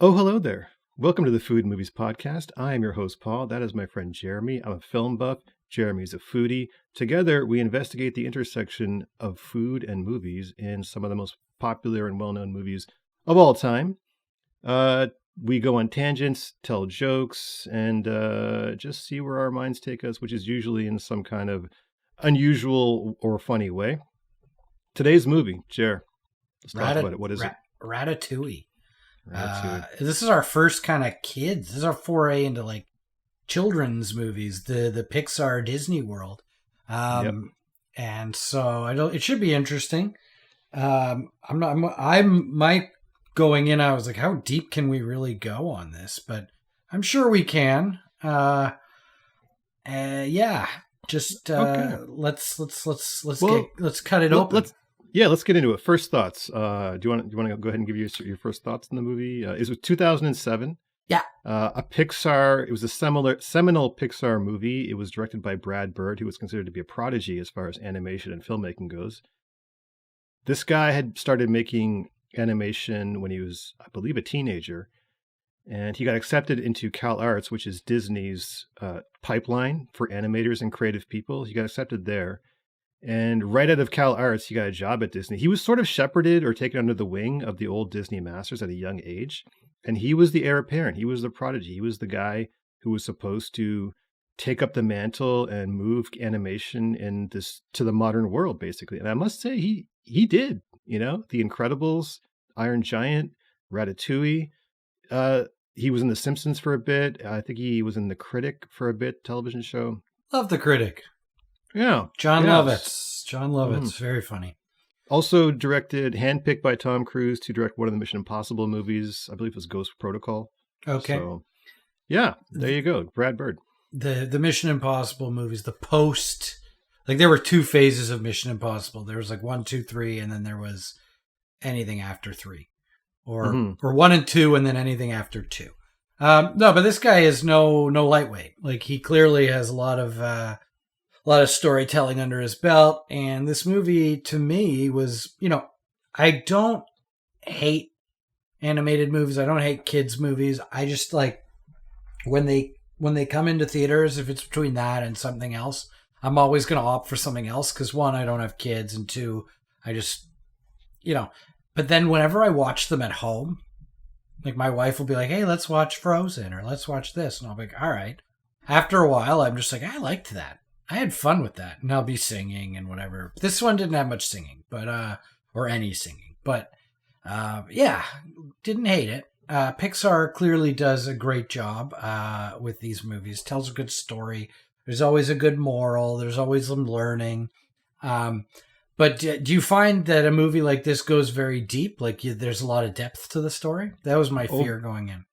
Oh, hello there. Welcome to the Food and Movies Podcast. I am your host, Paul. That is my friend Jeremy. I'm a film buff. Jeremy's a foodie. Together, we investigate the intersection of food and movies in some of the most popular and well-known movies of all time. We go on tangents, tell jokes, and just see where our minds take us, which is usually in some kind of unusual or funny way. Today's movie, Jer, let's talk about it. What is it? Ratatouille. Ratatouille. This is our first kind of kids. This is our foray into like children's movies, the Pixar Disney world. And so it should be interesting. I'm going in, I was like, how deep can we really go on this? But I'm sure we can. Okay. Let's cut it open. Let's get into it. First thoughts. Do you want to go ahead and give your first thoughts on the movie? It was 2007. Yeah. It was a seminal Pixar movie. It was directed by Brad Bird, who was considered to be a prodigy as far as animation and filmmaking goes. This guy had started making animation when he was, I believe, a teenager, and he got accepted into CalArts, which is Disney's pipeline for animators and creative people. He got accepted there. And right out of CalArts, he got a job at Disney. He was sort of shepherded or taken under the wing of the old Disney masters at a young age. And he was the heir apparent. He was the prodigy. He was the guy who was supposed to take up the mantle and move animation to the modern world, basically. And I must say, he did. You know, The Incredibles, Iron Giant, Ratatouille. He was in The Simpsons for a bit. I think he was in The Critic for a bit, television show. Love The Critic. Yeah. John Lovitz. Very funny. Also handpicked by Tom Cruise to direct one of the Mission Impossible movies. I believe it was Ghost Protocol. Okay. So, yeah, there you go. Brad Bird. The Mission Impossible movies, the post, like there were two phases of Mission Impossible. There was like 1, 2, 3, and then there was anything after 3. Or 1 and 2, and then anything after 2. No, but this guy is no lightweight. Like he clearly has a lot of storytelling under his belt. And this movie to me was, I don't hate animated movies. I don't hate kids movies. I just like when they come into theaters, if it's between that and something else, I'm always going to opt for something else. Cause 1, I don't have kids, and 2, I just, but then whenever I watch them at home, like my wife will be like, hey, let's watch Frozen or let's watch this. And I'll be like, all right. After a while, I'm just like, I liked that. I had fun with that, and I'll be singing and whatever. This one didn't have much singing, but or any singing, but didn't hate it. Pixar clearly does a great job with these movies. Tells a good story. There's always a good moral. There's always some learning. But do you find that a movie like this goes very deep? Like there's a lot of depth to the story? That was my fear going in.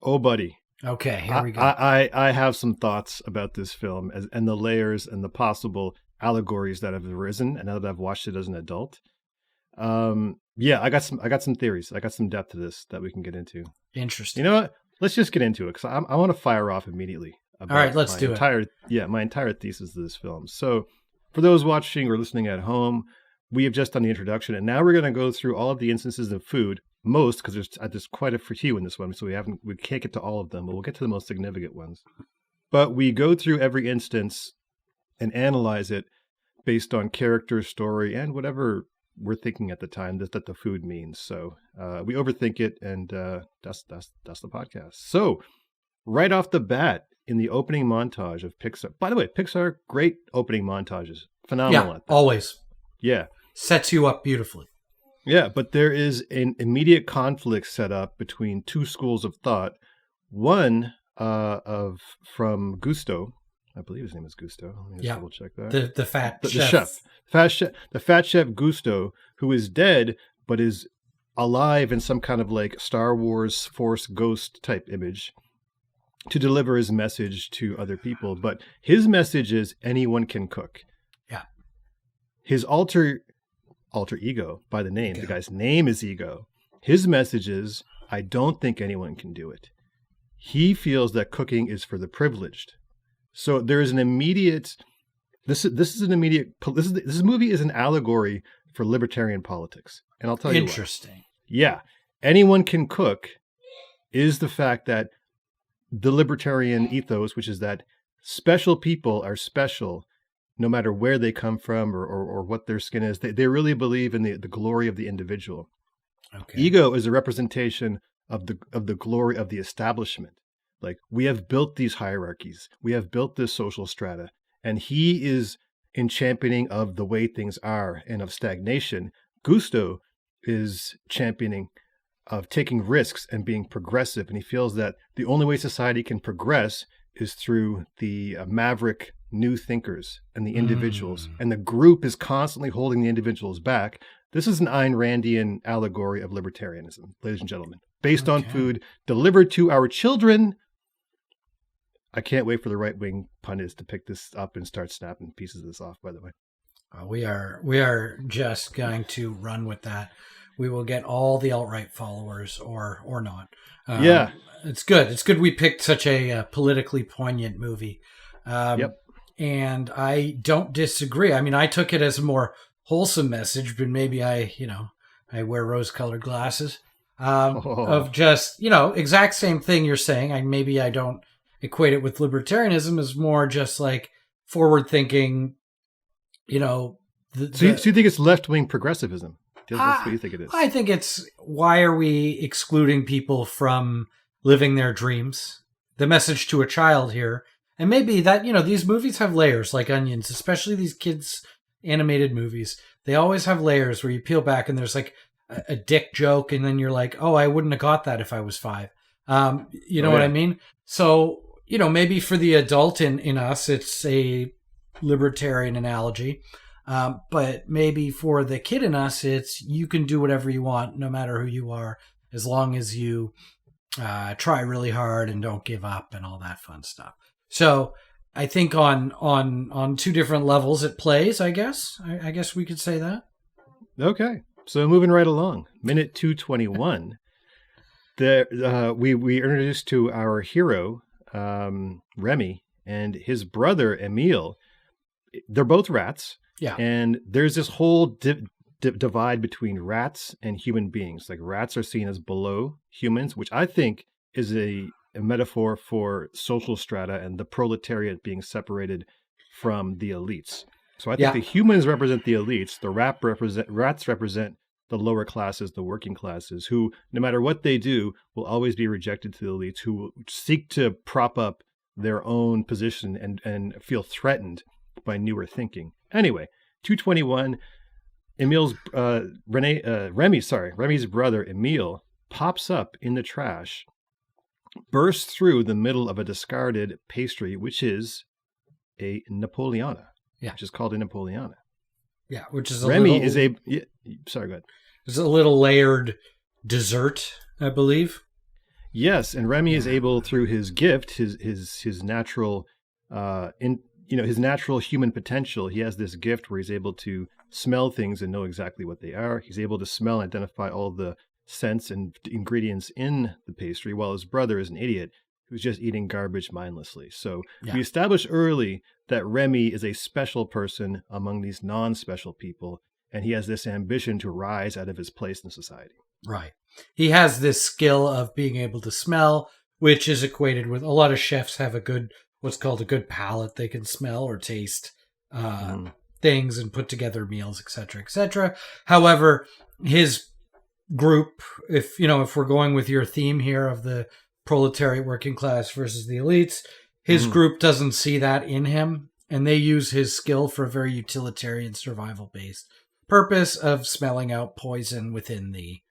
Oh, buddy. Okay, here we go. I have some thoughts about this film and the layers and the possible allegories that have arisen, and now that I've watched it as an adult. I got some theories. I got some depth to this that we can get into. Interesting. You know what? Let's just get into it, because I want to fire off immediately. All right, let's do it. My entire thesis of this film. So for those watching or listening at home, we have just done the introduction, and now we're going to go through all of the instances of food. Most, because there's quite a few in this one, so we can't get to all of them, but we'll get to the most significant ones. But we go through every instance and analyze it based on character, story, and whatever we're thinking at the time that the food means. So we overthink it, and that's the podcast. So right off the bat, in the opening montage of Pixar. By the way, Pixar, great opening montages, phenomenal. Yeah, always. Yeah, sets you up beautifully. Yeah, but there is an immediate conflict set up between two schools of thought. One from Gusto, I believe his name is Gusto. Let me just double check that. The fat chef Gusto, who is dead but is alive in some kind of like Star Wars Force ghost type image to deliver his message to other people. But his message is anyone can cook. Yeah. His alter ego by the name. The guy's name is Ego. His message is, I don't think anyone can do it. He feels that cooking is for the privileged. So there is an immediate. This movie is an allegory for libertarian politics, and I'll tell you why. Interesting. Yeah, anyone can cook is the fact that the libertarian ethos, which is that special people are special no matter where they come from or what their skin is. They really believe in the glory of the individual. Okay. Ego is a representation of the glory of the establishment. Like, we have built these hierarchies, we have built this social strata, and he is in championing of the way things are and of stagnation. Gusto is championing of taking risks and being progressive, and he feels that the only way society can progress is through the maverick new thinkers and the individuals, and the group is constantly holding the individuals back. This is an Ayn Randian allegory of libertarianism, ladies and gentlemen, based on food delivered to our children. I can't wait for the right-wing pundits to pick this up and start snapping pieces of this off, by the way. We are just going to run with that. We will get all the alt-right followers or not. Yeah. It's good. It's good we picked such a politically poignant movie. Yep. And I don't disagree. I mean, I took it as a more wholesome message, but maybe I wear rose-colored glasses. Of just, exact same thing you're saying. Maybe I don't equate it with libertarianism, as more just like forward-thinking, So you think it's left-wing progressivism? That's what you think it is? I think it's, why are we excluding people from living their dreams? The message to a child here. And maybe that, these movies have layers like onions, especially these kids' animated movies. They always have layers where you peel back and there's like a dick joke, and then you're like, oh, I wouldn't have got that if I was 5. You know what I mean? So, maybe for the adult in us, it's a libertarian analogy. But maybe for the kid in us, it's you can do whatever you want, no matter who you are, as long as you try really hard and don't give up and all that fun stuff. So I think on 2 different levels it plays, I guess. I guess we could say that. Okay. So moving right along, minute 221. We introduced to our hero, Remy, and his brother, Emile. They're both rats. Yeah. And there's this whole divide between rats and human beings. Like, rats are seen as below humans, which I think is a metaphor for social strata and the proletariat being separated from the elites. So I think the humans represent the elites. The rats represent the lower classes, the working classes, who, no matter what they do, will always be rejected to the elites, who will seek to prop up their own position and feel threatened by newer thinking. Anyway, 221, Remy's brother, Emile, pops up in the trash, bursts through the middle of a discarded pastry, which is a Napoleona. Yeah. Which is called a Napoleona. Yeah, which is sorry, go ahead. It's a little layered dessert, I believe. Yes, and Remy is able, through his gift, his natural his natural human potential, he has this gift where he's able to smell things and know exactly what they are. He's able to smell and identify all the scents and ingredients in the pastry, while his brother is an idiot who's just eating garbage mindlessly. So we established early that Remy is a special person among these non-special people, and he has this ambition to rise out of his place in society. Right. He has this skill of being able to smell, which is equated with, a lot of chefs have what's called a good palate. They can smell or taste things and put together meals, etc., etc. However, his group, if we're going with your theme here of the proletariat working class versus the elites, his group doesn't see that in him, and they use his skill for a very utilitarian, survival-based purpose of smelling out poison within the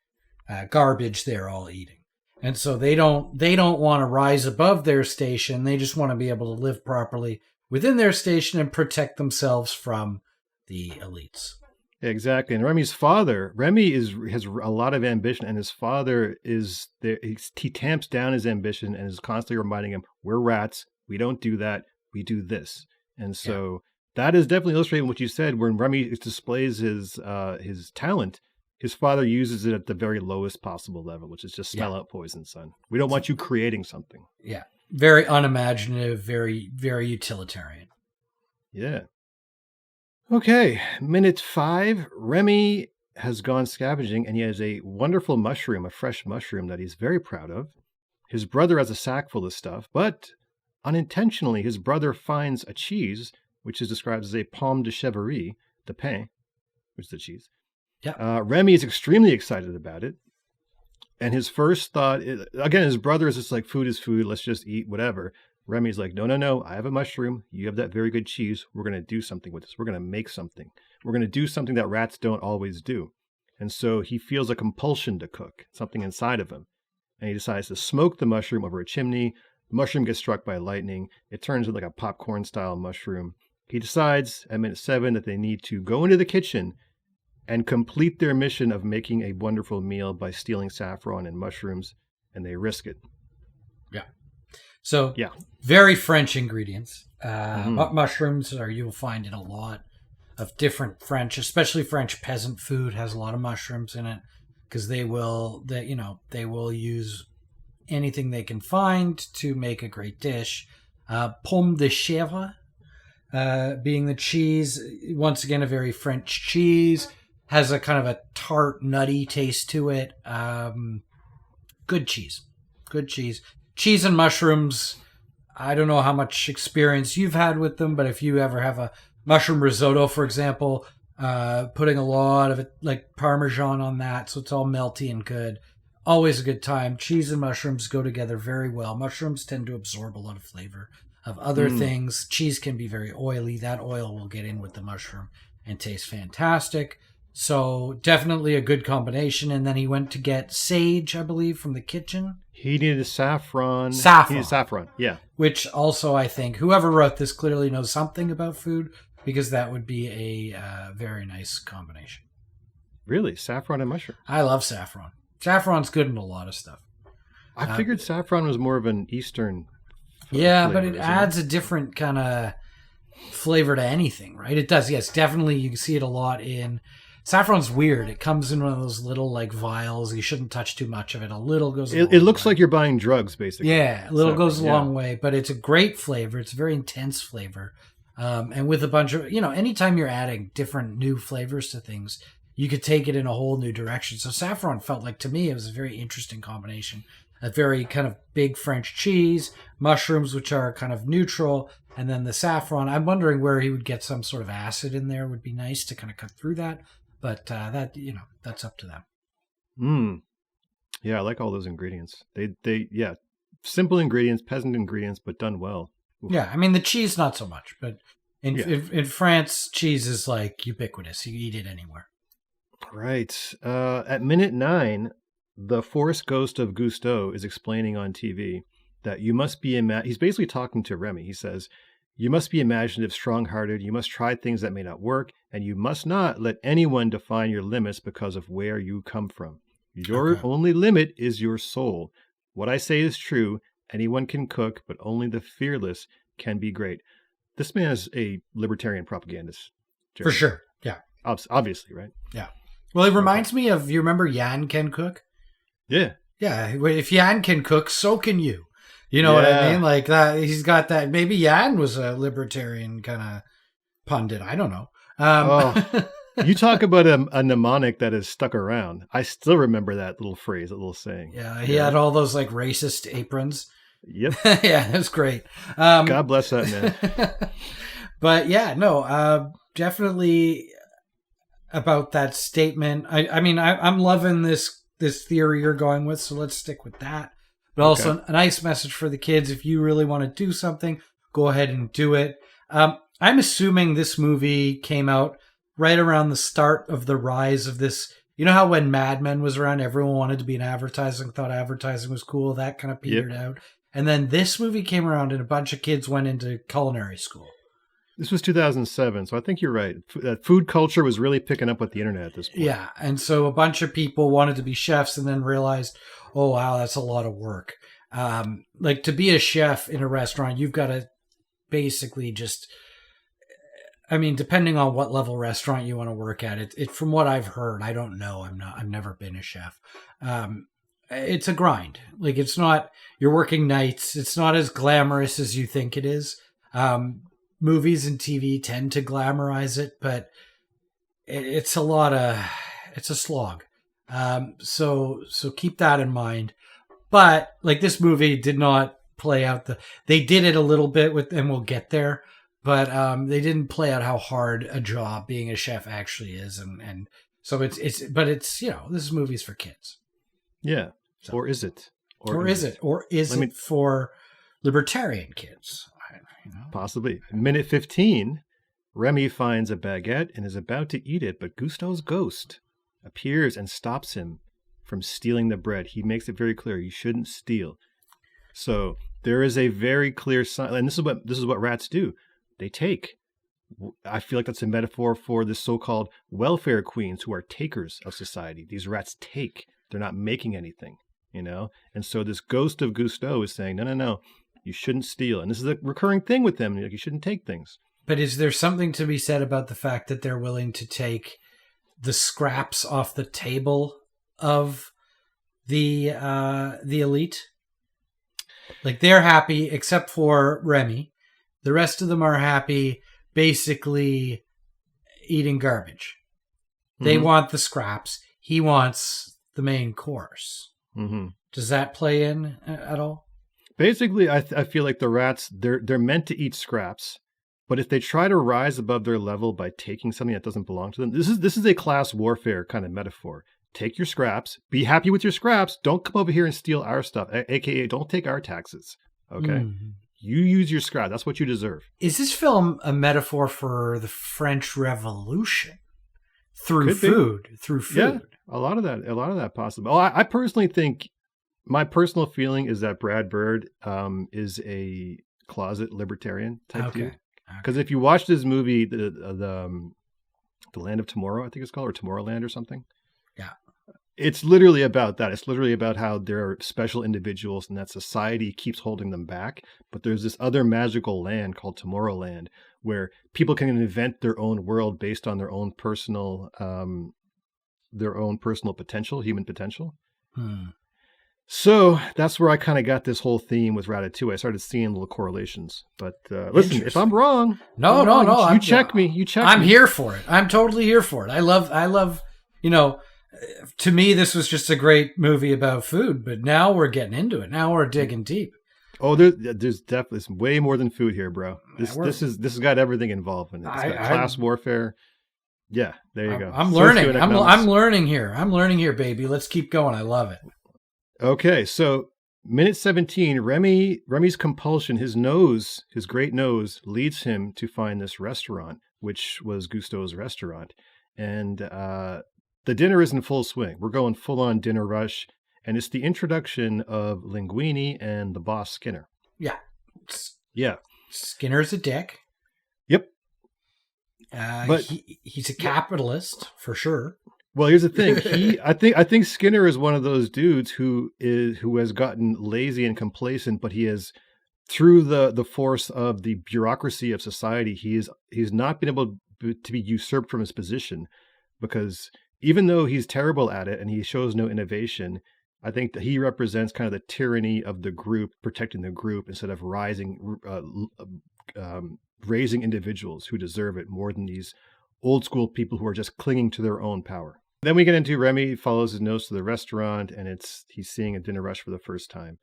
garbage they're all eating. And so they don't want to rise above their station. They just want to be able to live properly within their station and protect themselves from the elites. Exactly. And Remy's father, has a lot of ambition, and his father is there. He tamps down his ambition and is constantly reminding him, we're rats. We don't do that. We do this. And so that is definitely illustrating what you said. When Remy displays his talent, his father uses it at the very lowest possible level, which is just smell out poison, son. We don't want you creating something. Yeah. Very unimaginative, very, very utilitarian. Yeah. Okay, minute 5. Remy has gone scavenging, and he has a wonderful mushroom, a fresh mushroom that he's very proud of. His brother has a sack full of stuff, but unintentionally, his brother finds a cheese, which is described as a pomme de chèvre, de pain, which is the cheese. Yeah. Remy is extremely excited about it. And his first thought, again, his brother is just like, food is food. Let's just eat whatever. Remy's like, no. I have a mushroom. You have that very good cheese. We're going to do something with this. We're going to make something. We're going to do something that rats don't always do. And so he feels a compulsion to cook, something inside of him. And he decides to smoke the mushroom over a chimney. The mushroom gets struck by lightning. It turns into like a popcorn-style mushroom. He decides at minute 7 that they need to go into the kitchen and complete their mission of making a wonderful meal by stealing saffron and mushrooms, and they risk it. Yeah. So, yeah, very French ingredients. Mushrooms you'll find in a lot of different French, especially French peasant food has a lot of mushrooms in it, because they will use anything they can find to make a great dish. Pomme de chèvre, being the cheese, once again a very French cheese, has a kind of a tart, nutty taste to it. Good cheese. Cheese and mushrooms. I don't know how much experience you've had with them, but if you ever have a mushroom risotto, for example, putting a lot of it, like Parmesan on that, so it's all melty and good. Always a good time. Cheese and mushrooms go together very well. Mushrooms tend to absorb a lot of flavor of other things. Cheese can be very oily. That oil will get in with the mushroom and taste fantastic. So definitely a good combination. And then he went to get sage, I believe, from the kitchen. He needed saffron. Saffron. He needed saffron, yeah. Which also, I think, whoever wrote this clearly knows something about food, because that would be a very nice combination. Really? Saffron and mushroom? I love saffron. Saffron's good in a lot of stuff. I figured saffron was more of an Eastern flavor, but it adds a different kind of flavor to anything, right? It does, yes. Definitely, you can see it a lot in... Saffron's weird. It comes in one of those little like vials. You shouldn't touch too much of it. A little goes a long way. It looks like you're buying drugs, basically. Yeah, a little goes a long way, but it's a great flavor. It's a very intense flavor. And with a bunch of, anytime you're adding different new flavors to things, you could take it in a whole new direction. So saffron felt like, to me, it was a very interesting combination. A very kind of big French cheese, mushrooms, which are kind of neutral, and then the saffron. I'm wondering where he would get some sort of acid in there. Would be nice to kind of cut through that. But that's up to them. Yeah, I like all those ingredients. They simple ingredients, peasant ingredients, but done well. Oof. Yeah, I mean the cheese not so much, but in France, cheese is like ubiquitous. You eat it anywhere. Right. At minute 9, the forest ghost of Gusteau is explaining on TV that you must be he's basically talking to Remy. He says, you must be imaginative, strong-hearted. You must try things that may not work, and you must not let anyone define your limits because of where you come from. Your only limit is your soul. What I say is true. Anyone can cook, but only the fearless can be great. This man is a libertarian propagandist. Jeremy. For sure, yeah. Obviously, right? Yeah. Well, it reminds me of, you remember Jan Can Cook? Yeah. Yeah, if Jan can cook, so can you. You know what I mean? Like that, he's got that. Maybe Jan was a libertarian kind of pundit. I don't know. You talk about a mnemonic that is stuck around. I still remember that little phrase, that little saying. Yeah, he had all those like racist aprons. Yep. Yeah, it was great. God bless that man. But yeah, no, definitely about that statement. I mean, I'm loving this theory you're going with, so let's stick with that. But also a nice message for the kids. If you really want to do something, go ahead and do it. I'm assuming this movie came out right around the start of the rise of this. You know how when Mad Men was around, everyone wanted to be in advertising, thought advertising was cool. That kind of petered out. And then this movie came around and a bunch of kids went into culinary school. This was 2007, so I think you're right. Food culture was really picking up with the internet at this point. Yeah, and so a bunch of people wanted to be chefs and then realized, oh, wow, that's a lot of work. Like to be a chef in a restaurant, you've got to basically just, I mean, depending on what level restaurant you want to work at, it from what I've heard, I don't know, I've never been a chef. It's a grind. Like it's not, you're working nights. It's not as glamorous as you think it is. Movies and TV tend to glamorize it, but it's a slog. So keep that in mind. But like this movie did not play out they did it a little bit with, and we'll get there, but they didn't play out how hard a job being a chef actually is, and so it's this movie's for kids. Yeah. So, or is it? Or is it for libertarian kids? Possibly. Minute 15, Remy finds a baguette and is about to eat it, but Gusteau's ghost appears and stops him from stealing the bread. He makes it very clear you shouldn't steal. So there is a very clear sign, and this is what rats do. They take. I feel like that's a metaphor for the so-called welfare queens who are takers of society. These rats take. They're not making anything, And so this ghost of Gusteau is saying, no, you shouldn't steal. And this is a recurring thing with them. You shouldn't take things. But is there something to be said about the fact that they're willing to take the scraps off the table of the elite? Like they're happy except for Remy. The rest of them are happy basically eating garbage. They want the scraps. He wants the main course. Mm-hmm. Does that play in at all? Basically, I feel like the rats, they're meant to eat scraps. But if they try to rise above their level by taking something that doesn't belong to them, this is a class warfare kind of metaphor. Take your scraps. Be happy with your scraps. Don't come over here and steal our stuff, a.k.a. don't take our taxes. Okay? Mm-hmm. You use your scrap. That's what you deserve. Is this film a metaphor for the French Revolution? Through food. Yeah, a lot of that possible. I personally think, my personal feeling is that Brad Bird is a closet libertarian type dude. Because if you watch this movie, the Land of Tomorrow, I think it's called, or Tomorrowland or something. Yeah. It's literally about that. It's literally about how there are special individuals and that society keeps holding them back. But there's this other magical land called Tomorrowland where people can invent their own world based on their own personal potential, human potential. So that's where I kind of got this whole theme with Ratatouille. I started seeing little correlations. But listen, if I'm wrong, no, you check me. I'm here for it. I'm totally here for it. I love. To me, this was just a great movie about food. But now we're getting into it. Now we're digging deep. Oh, there's definitely way more than food here, bro. This has got everything involved in it. It's got class warfare. Yeah, there you go. I'm learning. I'm learning here. I'm learning here, baby. Let's keep going. I love it. Okay, so minute 17, Remy's compulsion, his great nose, leads him to find this restaurant, which was Gusteau's restaurant. And the dinner is in full swing. We're going full-on dinner rush, and it's the introduction of Linguini and the boss Skinner. Yeah. Yeah. Skinner's a dick. Yep. But he's a capitalist, for sure. Well, here's the thing. I think Skinner is one of those dudes who has gotten lazy and complacent, but he has, through the force of the bureaucracy of society, he's not been able to be usurped from his position, because even though he's terrible at it and he shows no innovation, I think that he represents kind of the tyranny of the group, protecting the group instead of raising individuals who deserve it more than these old school people who are just clinging to their own power. Then we get into Remy follows his nose to the restaurant, and he's seeing a dinner rush for the first time.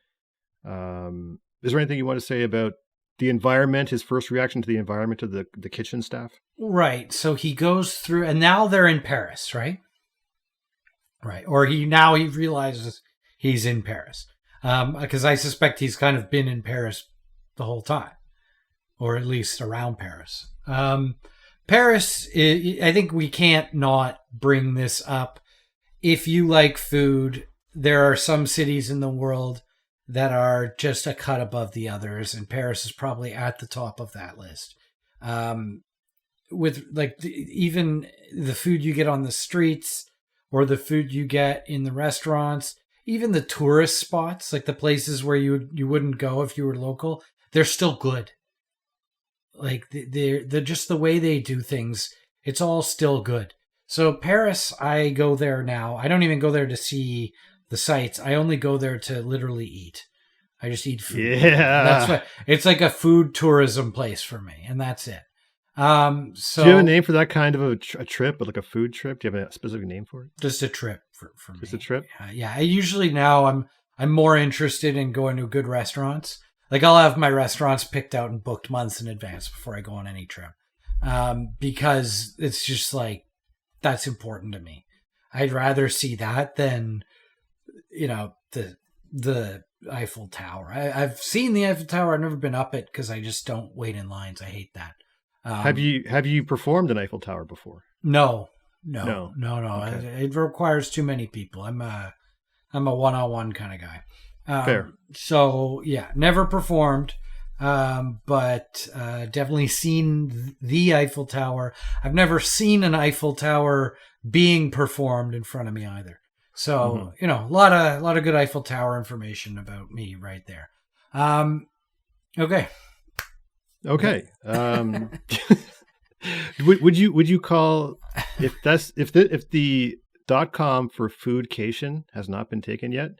Is there anything you want to say about the environment, his first reaction to the environment of the kitchen staff? Right. So he goes through, and now they're in Paris, right? Right. Or he realizes he's in Paris. Because I suspect he's kind of been in Paris the whole time, or at least around Paris. Paris, I think we can't not bring this up. If you like food, there are some cities in the world that are just a cut above the others, and Paris is probably at the top of that list. With even the food you get on the streets, or the food you get in the restaurants, even the tourist spots, like the places where you wouldn't go if you were local, they're still good. Like they're just the way they do things, it's all still good. So Paris, I go there now. I don't even go there to see the sights. I only go there to literally eat. I just eat food. Yeah, that's what it's like, a food tourism place for me, and that's it. So do you have a name for that kind of a trip, like a food trip? Do you have a specific name for it? Just a trip for me. Just a trip. Yeah. I usually now I'm more interested in going to good restaurants. Like I'll have my restaurants picked out and booked months in advance before I go on any trip. Because it's just like, that's important to me. I'd rather see that than, the Eiffel Tower. I've seen the Eiffel Tower. I've never been up it because I just don't wait in lines. I hate that. Have you performed an Eiffel Tower before? No. Okay. It requires too many people. I'm a one-on-one kind of guy. Fair. So yeah, never performed, but definitely seen the Eiffel Tower. I've never seen an Eiffel Tower being performed in front of me either. So a lot of good Eiffel Tower information about me right there. Okay. Would you call if the .com for foodcation has not been taken yet?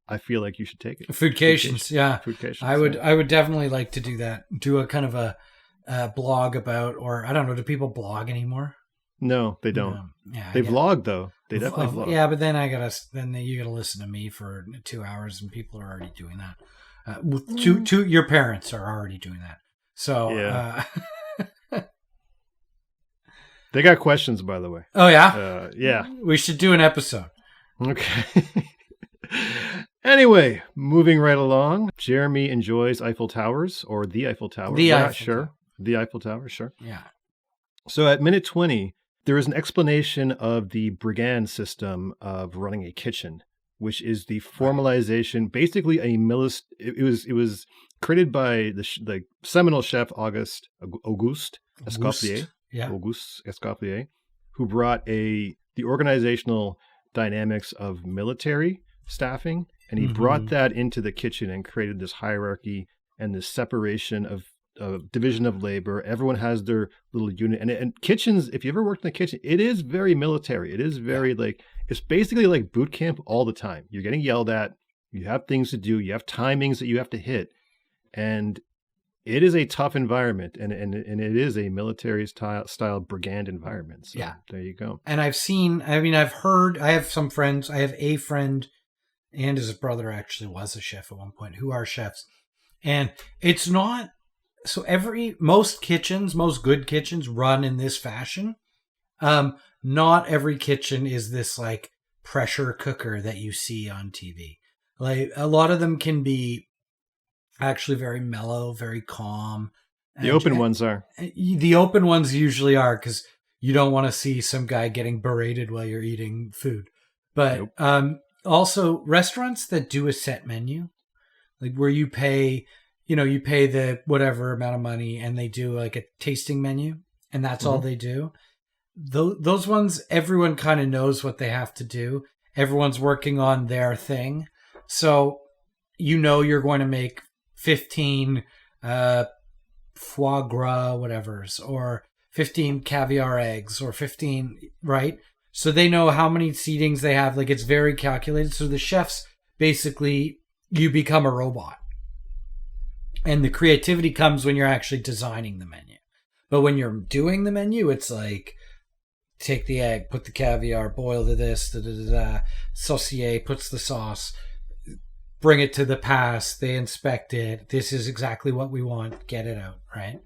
I feel like you should take it. Foodcations, yeah. Foodcations. I would definitely like to do that. Do a kind of a blog about, or I don't know, do people blog anymore? No, they don't. They vlog though. They definitely vlog. Yeah, but then you gotta listen to me for 2 hours, and people are already doing that. Your parents are already doing that. So yeah. They got questions, by the way. Oh yeah, yeah. We should do an episode. Okay. Anyway, moving right along. Jeremy enjoys Eiffel Towers or the Eiffel Tower. The Eiffel Tower, sure. Yeah. So at minute 20, there is an explanation of the brigand system of running a kitchen, which is the formalization, basically it was created by the seminal chef Auguste Escoffier. Yeah. Auguste Escoffier, who brought the organizational dynamics of military staffing, and he brought that into the kitchen and created this hierarchy and this separation of division of labor. Everyone has their little unit, and kitchens, if you ever worked in a kitchen, it is very military. It is very it's basically like boot camp all the time. You're getting yelled at, you have things to do, you have timings that you have to hit, and it is a tough environment, and it is a military style brigand environment. So yeah, there you go. And I've heard, I have some friends, I have a friend, and his brother actually was a chef at one point, who are chefs. And it's not, so most good kitchens run in this fashion. Not every kitchen is this like pressure cooker that you see on TV. Like a lot of them can be actually very mellow, very calm. The open ones are. The open ones usually are, because you don't want to see some guy getting berated while you're eating food. But also restaurants that do a set menu, like where you pay the whatever amount of money and they do like a tasting menu and that's all they do. Those ones, everyone kind of knows what they have to do. Everyone's working on their thing. So you're going to make 15 foie gras whatevers, or 15 caviar eggs, or 15, right? So they know how many seatings they have. Like, it's very calculated. So the chefs, basically, you become a robot. And the creativity comes when you're actually designing the menu. But when you're doing the menu, it's like, take the egg, put the caviar, boil to this, Sauté puts the sauce, bring it to the pass, they inspect it. This is exactly what we want. Get it out, right?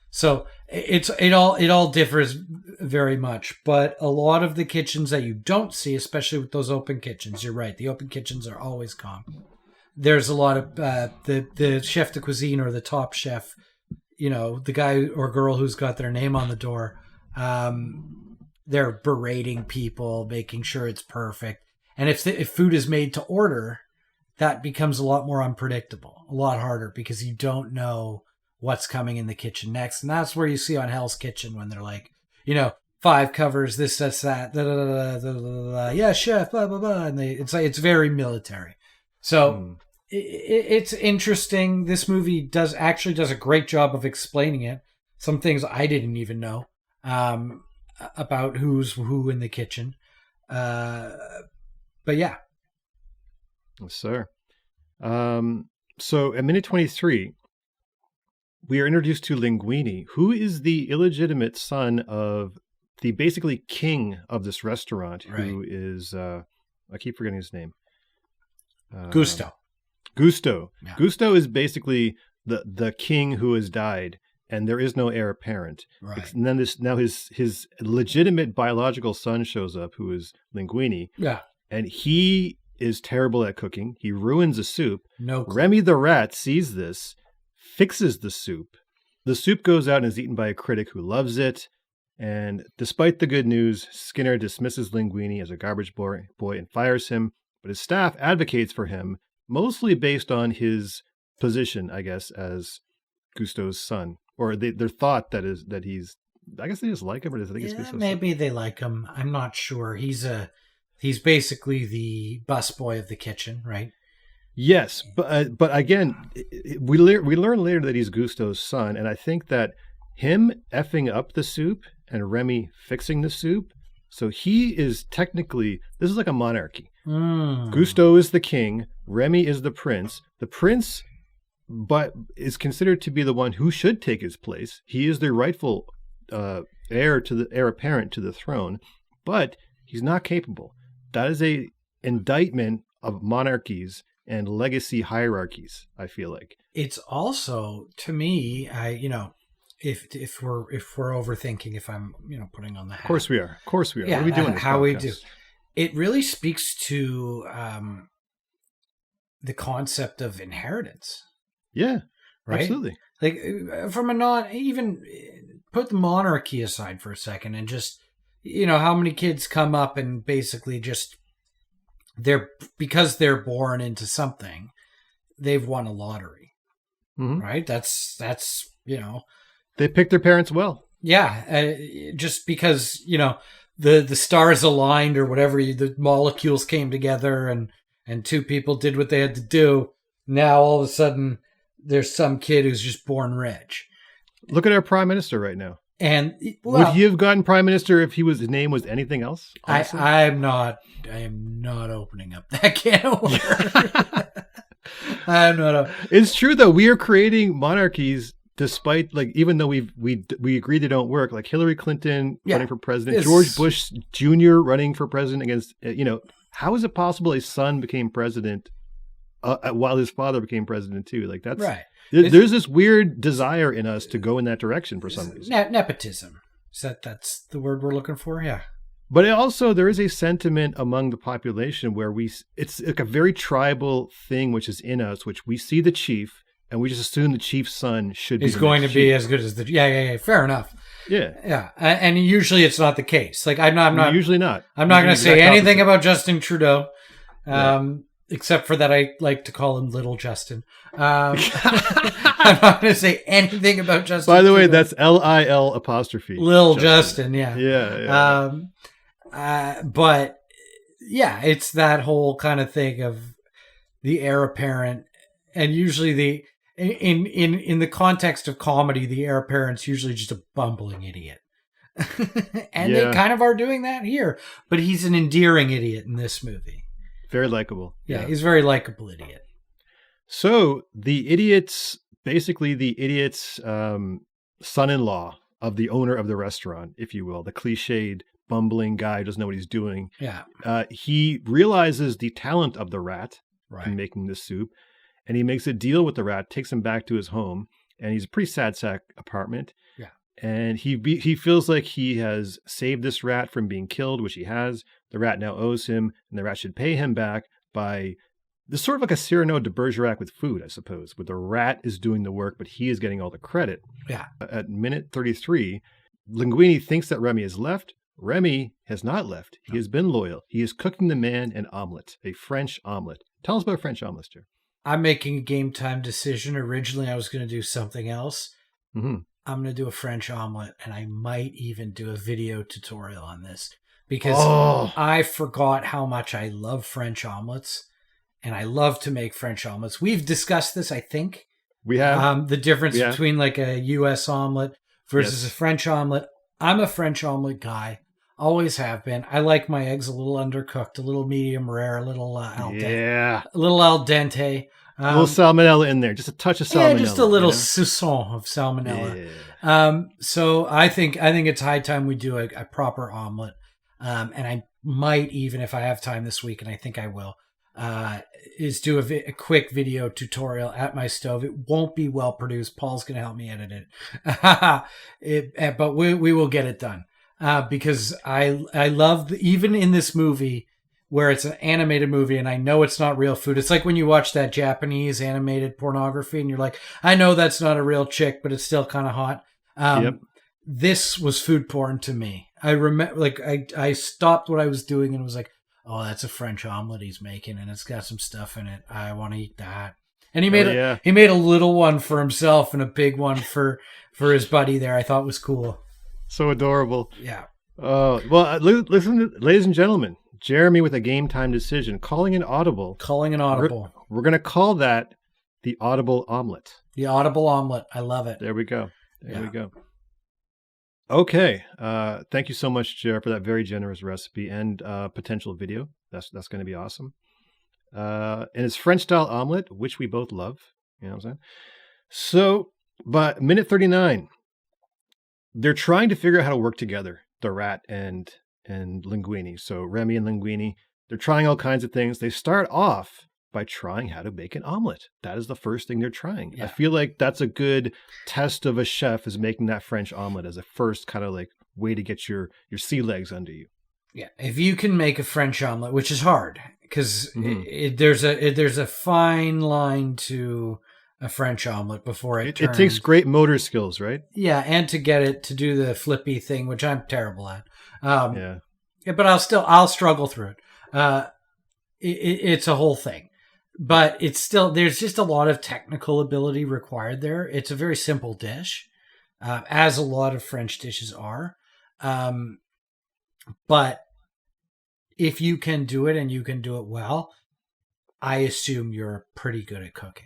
So it all differs very much. But a lot of the kitchens that you don't see, especially with those open kitchens, you're right. The open kitchens are always calm. There's a lot of the chef de cuisine, or the top chef, the guy or girl who's got their name on the door. They're berating people, making sure it's perfect. And if food is made to order, that becomes a lot more unpredictable, a lot harder, because you don't know what's coming in the kitchen next. And that's where you see on Hell's Kitchen when they're like, 5 covers, this, that's, that, yeah, chef, blah, blah, blah. And it's very military. So it's interesting. This movie does a great job of explaining it. Some things I didn't even know about who's who in the kitchen. But yeah. Yes, sir. So at minute 23, we are introduced to Linguini, who is the illegitimate son of the basically king of this restaurant, who is, I keep forgetting his name. Gusto. Gusto. Yeah. Gusto is basically the king who has died, and there is no heir apparent. Right. And then his legitimate biological son shows up, who is Linguini. Yeah. And he is terrible at cooking. He ruins the soup. No clue. Remy the rat sees this, fixes the soup. The soup goes out and is eaten by a critic who loves it. And despite the good news, Skinner dismisses Linguini as a garbage boy and fires him. But his staff advocates for him, mostly based on his position, I guess, as Gusto's son. Or their thought that he's, I guess they just like him, or does they think it's Gusto's maybe son? they like him. I'm not sure. He's basically the busboy of the kitchen, right? Yes, but again, we learn later that he's Gusto's son, and I think that him effing up the soup and Remy fixing the soup, so he is technically, this is like a monarchy. Gusto is the king, Remy is the prince. The prince, but is considered to be the one who should take his place. He is the rightful heir apparent to the throne, but he's not capable. That is a indictment of monarchies and legacy hierarchies, I feel like. It's also, to me, if we're overthinking, if I'm putting on the hat. Of course we are. Yeah, what are we doing? How we do. It really speaks to the concept of inheritance. Yeah, right. Absolutely. Like from even put the monarchy aside for a second, and just how many kids come up and basically just because they're born into something, they've won a lottery, right? That's they picked their parents well. Yeah, just because the stars aligned or whatever, the molecules came together and two people did what they had to do. Now all of a sudden there's some kid who's just born rich. Look at our prime minister right now. And would he have gotten prime minister if his name was anything else? I am not opening up that can of worms. I'm not. It's true though. We are creating monarchies despite, like, even though we agree they don't work. Like Hillary Clinton running for president, George Bush Jr. running for president against. How is it possible a son became president while his father became president too? Like that's right. There's this weird desire in us to go in that direction for some reason. Nepotism. That's the word we're looking for? Yeah. But there is a sentiment among the population where it's like a very tribal thing which is in us, which we see the chief and we just assume the chief's son should be be as good as the... Yeah. Fair enough. Yeah. Yeah. And usually it's not the case. Like I'm not usually not. I'm not going to say anything about Justin Trudeau. Except for that, I like to call him Little Justin. I'm not going to say anything about Justin. By the way, that's LIL'. Lil Justin, yeah. Yeah. But yeah, it's that whole kind of thing of the heir apparent, and usually in the context of comedy, the heir apparent's usually just a bumbling idiot. And they kind of are doing that here, but he's an endearing idiot in this movie. Very likable. Yeah, he's a very likable idiot. So the idiot's son-in-law of the owner of the restaurant, if you will, the cliched bumbling guy who doesn't know what he's doing. Yeah. He realizes the talent of the rat in making this soup, and he makes a deal with the rat, takes him back to his home, and he's a pretty sad sack apartment. Yeah. And he feels like he has saved this rat from being killed, which he has. The rat now owes him, and the rat should pay him back by this sort of like a Cyrano de Bergerac with food, I suppose, where the rat is doing the work, but he is getting all the credit. Yeah. At minute 33, Linguini thinks that Remy has left. Remy has not left. He has been loyal. He is cooking the man an omelet, a French omelet. Tell us about French omelets, Joe. I'm making a game time decision. Originally, I was going to do something else. Mm-hmm. I'm going to do a French omelet, and I might even do a video tutorial on this because I forgot how much I love French omelets, and I love to make French omelets. We've discussed this, I think. We have. The difference between like a U.S. omelet versus a French omelet. I'm a French omelet guy. Always have been. I like my eggs a little undercooked, a little medium rare, a little al dente. A little al dente. A little salmonella in there, just a touch of salmonella. Yeah, just a little soupçon of salmonella. Yeah. So I think it's high time we do a proper omelet. And I might even, if I have time this week, and I think I will, is do a quick video tutorial at my stove. It won't be well produced. Paul's going to help me edit it. But we will get it done. Because I love, even in this movie, where it's an animated movie and I know it's not real food. It's like when you watch that Japanese animated pornography and you're like, I know that's not a real chick, but it's still kind of hot. Yep. This was food porn to me. I remember, like, I stopped what I was doing and was like, oh, that's a French omelet he's making, and it's got some stuff in it. I want to eat that. And he made he made a little one for himself and a big one for his buddy there. I thought was cool. So adorable. Yeah. Well, listen, ladies and gentlemen, Jeremy with a game time decision, calling an audible. We're going to call that the audible omelet. The audible omelet. I love it. There we go. There we go. Okay. Thank you so much, Jer, for that very generous recipe and potential video. That's going to be awesome. And it's French style omelet, which we both love. You know what I'm saying? So, but minute 39, they're trying to figure out how to work together, the rat and Linguini. So Remy and Linguini, they're trying all kinds of things. They start off by trying how to bake an omelet. That is the first thing they're trying. Yeah. I feel like that's a good test of a chef, is making that French omelet as a first kind of like way to get your sea legs under you. Yeah, if you can make a French omelet, which is hard, because there's a fine line to a French omelet before it turns. It takes great motor skills, right? Yeah, and to get it to do the flippy thing, which I'm terrible at. Yeah, but I'll struggle through it. It's a whole thing. But it's still, there's just a lot of technical ability required there. It's a very simple dish, as a lot of French dishes are. But if you can do it and you can do it well, I assume you're pretty good at cooking.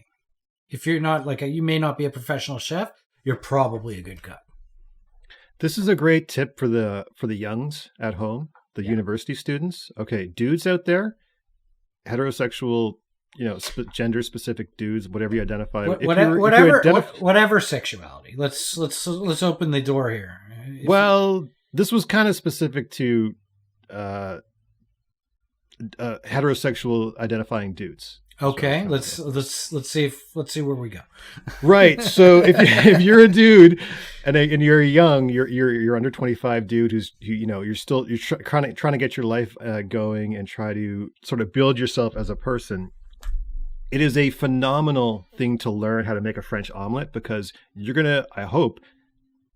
If you're not you may not be a professional chef, you're probably a good cook. This is a great tip for the youngs at home, the university students. Okay, dudes out there, heterosexual, gender specific dudes, whatever you identify. Whatever sexuality. Let's open the door here. This was kind of specific to heterosexual identifying dudes. Okay, let's see where we go. Right. So if you're a dude and you're young, you're under 25 dude who's you're trying to get your life going and try to sort of build yourself as a person. It is a phenomenal thing to learn how to make a French omelet, because you're going to, I hope,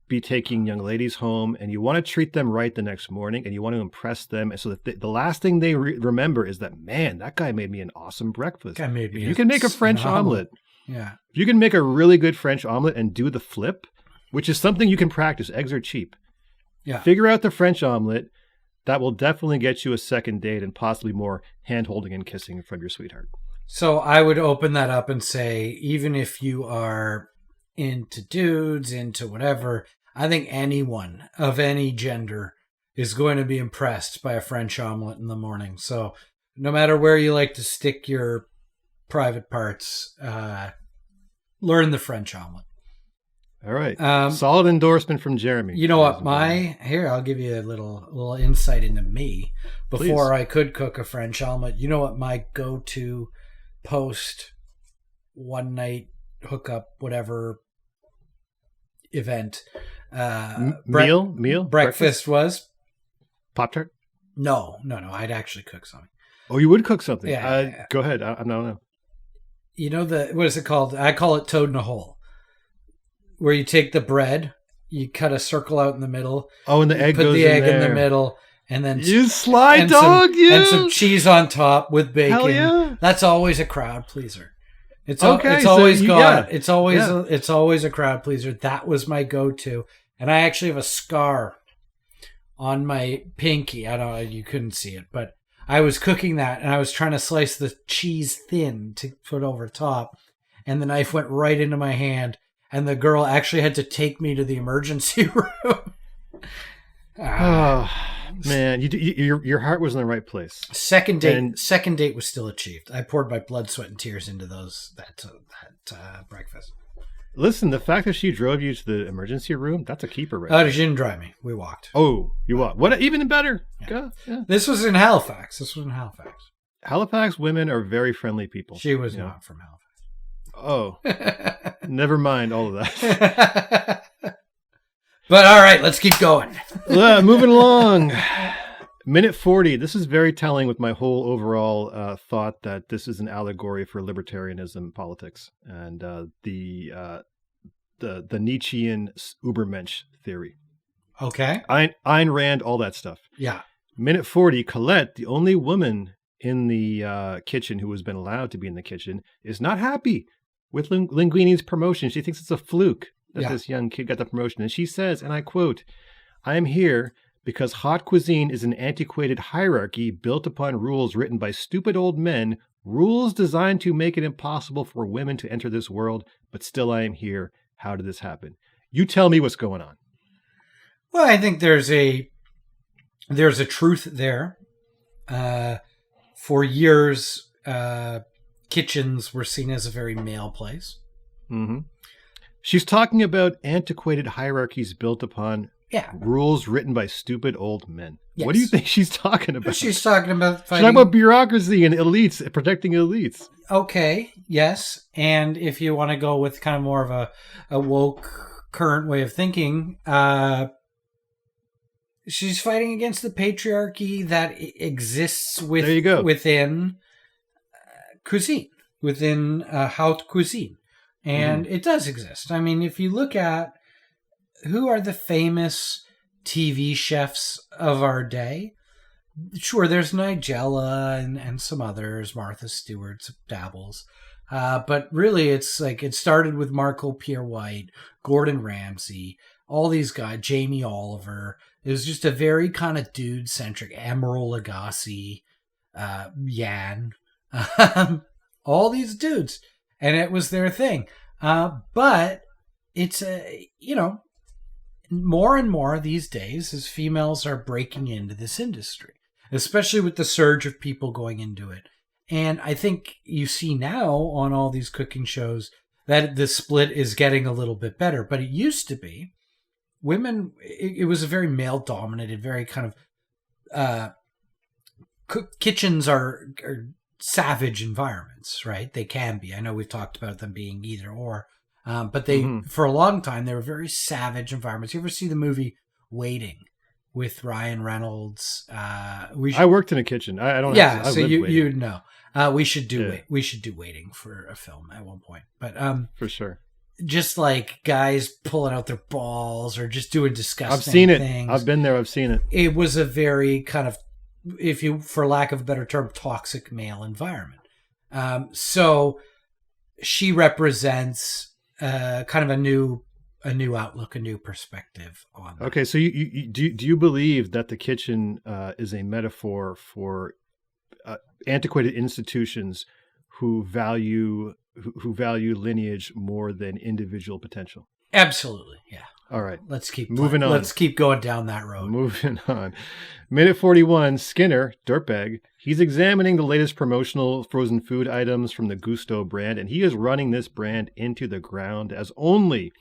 be taking young ladies home and you want to treat them right the next morning and you want to impress them. And so that the last thing they remember is that, man, that guy made me an awesome breakfast. You can make a French omelet. Yeah. If you can make a really good French omelet and do the flip, which is something you can practice. Eggs are cheap. Yeah. Figure out the French omelet. That will definitely get you a second date and possibly more hand-holding and kissing from your sweetheart. So I would open that up and say, even if you are into dudes, into whatever, I think anyone of any gender is going to be impressed by a French omelet in the morning. So no matter where you like to stick your private parts, learn the French omelet. All right. Solid endorsement from Jeremy. You know what? I'll give you a little insight into me. Before I could cook a French omelet, you know what my go-to post one night hookup whatever event meal breakfast was? Pop-Tart? No, I'd actually cook something. Oh, you would cook something? Yeah. Go ahead. I don't know. You know what is it called? I call it toad in a hole, where you take the bread, you cut a circle out in the middle. Oh, and the egg goes in there. Put the egg in the middle. And then you sly dog, and some cheese on top with bacon. Hell yeah. That's always a crowd pleaser. It's okay. Always a crowd pleaser. That was my go-to, and I actually have a scar on my pinky. You couldn't see it, but I was cooking that, and I was trying to slice the cheese thin to put over top, and the knife went right into my hand, and the girl actually had to take me to the emergency room. Man, your heart was in the right place. Second date was still achieved. I poured my blood, sweat, and tears into that breakfast. Listen, the fact that she drove you to the emergency room, that's a keeper, right? Oh, she didn't drive me. We walked. Oh, you walked. What? Even better. Yeah. Yeah. This was in Halifax. Halifax women are very friendly people. She was not from Halifax. Oh, never mind all of that. But all right, let's keep going. Moving along. Minute 40. This is very telling with my whole overall thought that this is an allegory for libertarianism politics and the Nietzschean Übermensch theory. Okay. Ayn Rand, all that stuff. Yeah. Minute 40. Colette, the only woman in the kitchen who has been allowed to be in the kitchen, is not happy with Linguini's promotion. She thinks it's a fluke that this young kid got the promotion. And she says, and I quote, "I am here because haute cuisine is an antiquated hierarchy built upon rules written by stupid old men, rules designed to make it impossible for women to enter this world, but still I am here. How did this happen?" You tell me what's going on. Well, I think there's a truth there. For years, kitchens were seen as a very male place. Mm-hmm. She's talking about antiquated hierarchies built upon rules written by stupid old men. Yes. What do you think she's talking about? She's talking about fighting... She's talking about bureaucracy and elites, protecting elites. Okay, yes. And if you want to go with kind of more of a woke current way of thinking, she's fighting against the patriarchy that exists within cuisine, within haute cuisine. And it does exist. I mean, if you look at who are the famous TV chefs of our day, sure, there's Nigella and some others, Martha Stewart dabbles. But really, it's like it started with Marco Pierre White, Gordon Ramsay, all these guys, Jamie Oliver. It was just a very kind of dude-centric, Emeril Lagasse, Yan, all these dudes. And it was their thing. But it's, more and more these days as females are breaking into this industry, especially with the surge of people going into it. And I think you see now on all these cooking shows that the split is getting a little bit better. But it used to be women, it was a very male-dominated, very kind of kitchens are savage environments, right? They can be. I know we've talked about them being either or, but they for a long time they were very savage environments. You ever see the movie Waiting with Ryan Reynolds? I worked in a kitchen. I don't. Yeah, so you know. We should do Waiting for a film at one point, but for sure. Just like guys pulling out their balls or just doing disgusting things. I've seen it. I've been there. I've seen it. It was a very kind of, if you, for lack of a better term, toxic male environment. So she represents kind of a new outlook, a new perspective on that. Okay, so do you believe that the kitchen is a metaphor for antiquated institutions who value lineage more than individual potential? Absolutely, yeah. All right. Let's keep moving on. Let's keep going down that road. Moving on. Minute 41, Skinner, dirtbag, he's examining the latest promotional frozen food items from the Gusto brand, and he is running this brand into the ground as only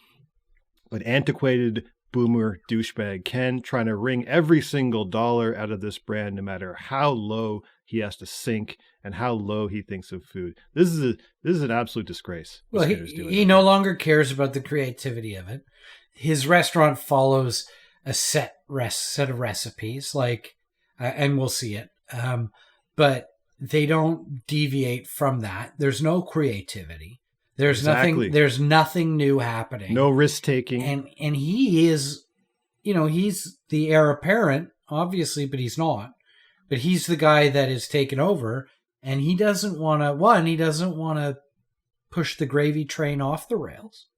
an antiquated boomer douchebag can, trying to wring every single dollar out of this brand, no matter how low he has to sink and how low he thinks of food. This is an absolute disgrace. Well, he no longer cares about the creativity of it. His restaurant follows a set of recipes, like, and we'll see it, but they don't deviate from that. There's no creativity. There's nothing. There's nothing new happening. No risk taking. And he is, he's the heir apparent, obviously, but he's not. But he's the guy that is taken over, and he doesn't want to. He doesn't want to push the gravy train off the rails.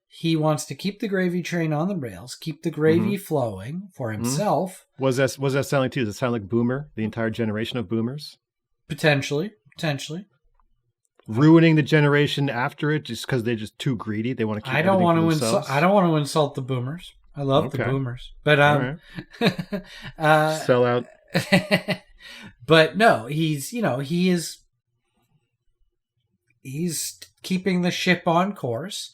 He wants to keep the gravy train on the rails, keep the gravy flowing for himself. Was that sounding to you? Does it sound like Boomer? The entire generation of Boomers? Potentially. Ruining the generation after it just because they're just too greedy. They want to keep I don't want to insult the Boomers. I love the Boomers, but sell out. But no, he's keeping the ship on course,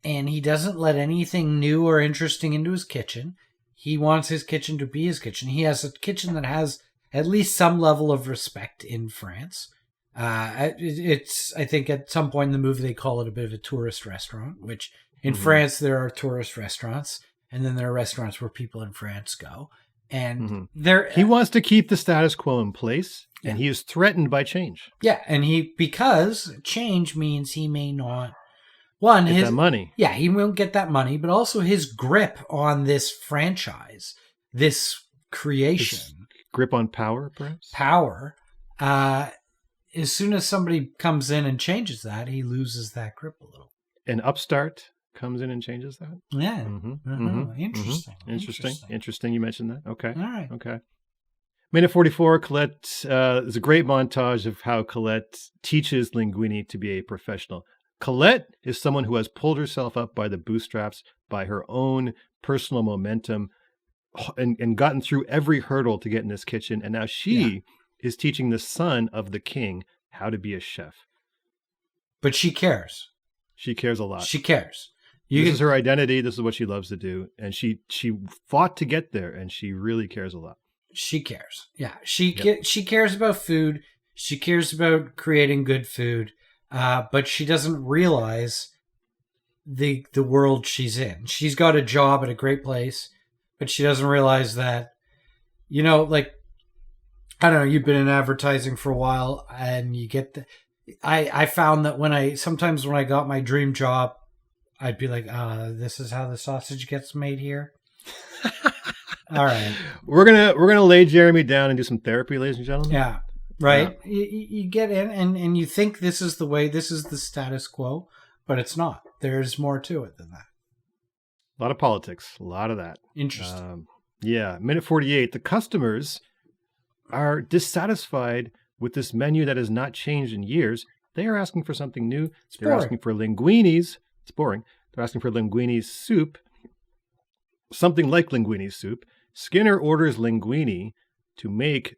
and he doesn't let anything new or interesting into his kitchen. He wants his kitchen to be his kitchen. He has a kitchen that has at least some level of respect in France. I think at some point in the movie they call it a bit of a tourist restaurant, which in France there are tourist restaurants, and then there are restaurants where people in France go. And he wants to keep the status quo in place, and he is threatened by change. Yeah, and because change means he may not get that money. Yeah, he won't get that money, but also his grip on this franchise, this creation, his grip on power, perhaps. Power. As soon as somebody comes in and changes that, he loses that grip a little. An upstart comes in and changes that? Yeah. Interesting. You mentioned that. Okay. All right. Okay. Minute 44, Colette, there's a great montage of how Colette teaches Linguini to be a professional. Colette is someone who has pulled herself up by the bootstraps by her own personal momentum and gotten through every hurdle to get in this kitchen. And now she is teaching the son of the king how to be a chef. But she cares. She cares a lot. She cares. This is her identity. This is what she loves to do. And she fought to get there, and she really cares a lot. She cares. Yeah. She cares about food. She cares about creating good food. But she doesn't realize the world she's in. She's got a job at a great place, but she doesn't realize that, like, I don't know, you've been in advertising for a while, and you get I found that sometimes when I got my dream job, I'd be like, this is how the sausage gets made here. All right. We're gonna lay Jeremy down and do some therapy, ladies and gentlemen. Yeah. Right. Yeah. You get in and you think this is the way, this is the status quo, but it's not. There's more to it than that. A lot of politics, a lot of that. Interesting. Minute 48. The customers are dissatisfied with this menu that has not changed in years. They are asking for something new. They're asking for linguinis. It's boring. They're asking for linguini soup, something like linguini soup. Skinner orders linguini to make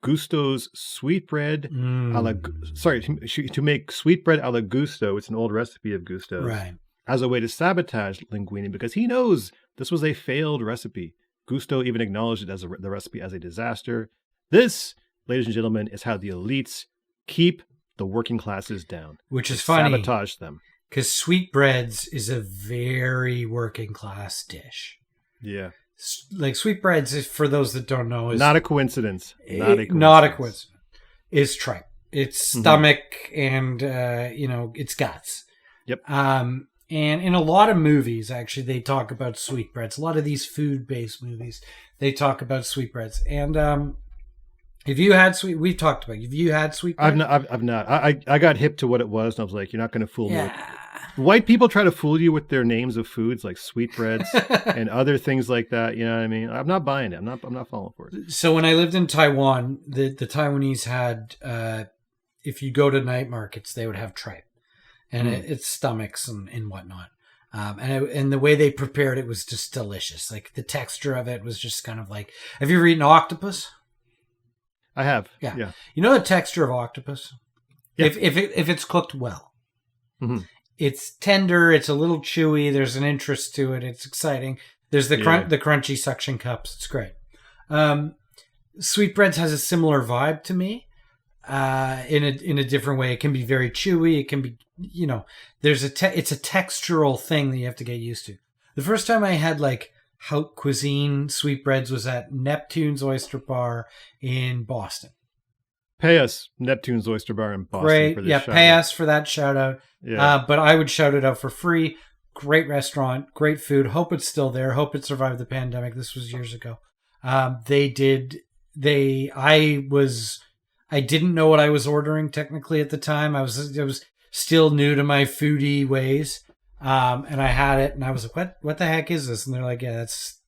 Gusto's sweetbread to make sweetbread alla Gusto. It's an old recipe of Gusto's. Right. As a way to sabotage linguini because he knows this was a failed recipe. Gusto even acknowledged it as the recipe as a disaster. This, ladies and gentlemen, is how the elites keep the working classes down. Which is funny. Sabotage them. Because sweetbreads is a very working class dish. Yeah. Like sweetbreads, for those that don't know, is not a coincidence. Not a coincidence. It's tripe. It's stomach and it's guts. Yep. And in a lot of movies, actually, they talk about sweetbreads. A lot of these food-based movies, they talk about sweetbreads. And have you had we've talked about it. Have you had sweetbread? I've not. I got hip to what it was, and I was like, you're not going to fool me. White people try to fool you with their names of foods like sweetbreads and other things like that. You know what I mean? I'm not buying it. I'm not falling for it. So when I lived in Taiwan, the Taiwanese had, if you go to night markets, they would have tripe, and it's stomachs and whatnot. And the way they prepared it was just delicious. Like the texture of it was just kind of like, have you ever eaten octopus? I have. Yeah. You know the texture of octopus? Yeah. If it's cooked well. Mm-hmm. It's tender. It's a little chewy. There's an interest to it. It's exciting. There's the crunchy suction cups. It's great. Sweetbreads has a similar vibe to me. In a different way. It can be very chewy. It can be, it's a textural thing that you have to get used to. The first time I had like haute cuisine sweetbreads was at Neptune's Oyster Bar in Boston. Pay us, Neptune's Oyster Bar in Boston. Great. For this pay us for that shout out. Yeah. But I would shout it out for free. Great restaurant, great food. Hope it's still there. Hope it survived the pandemic. This was years ago. I didn't know what I was ordering technically at the time. I was still new to my foodie ways. And I had it and I was like, what the heck is this? And they're like, it's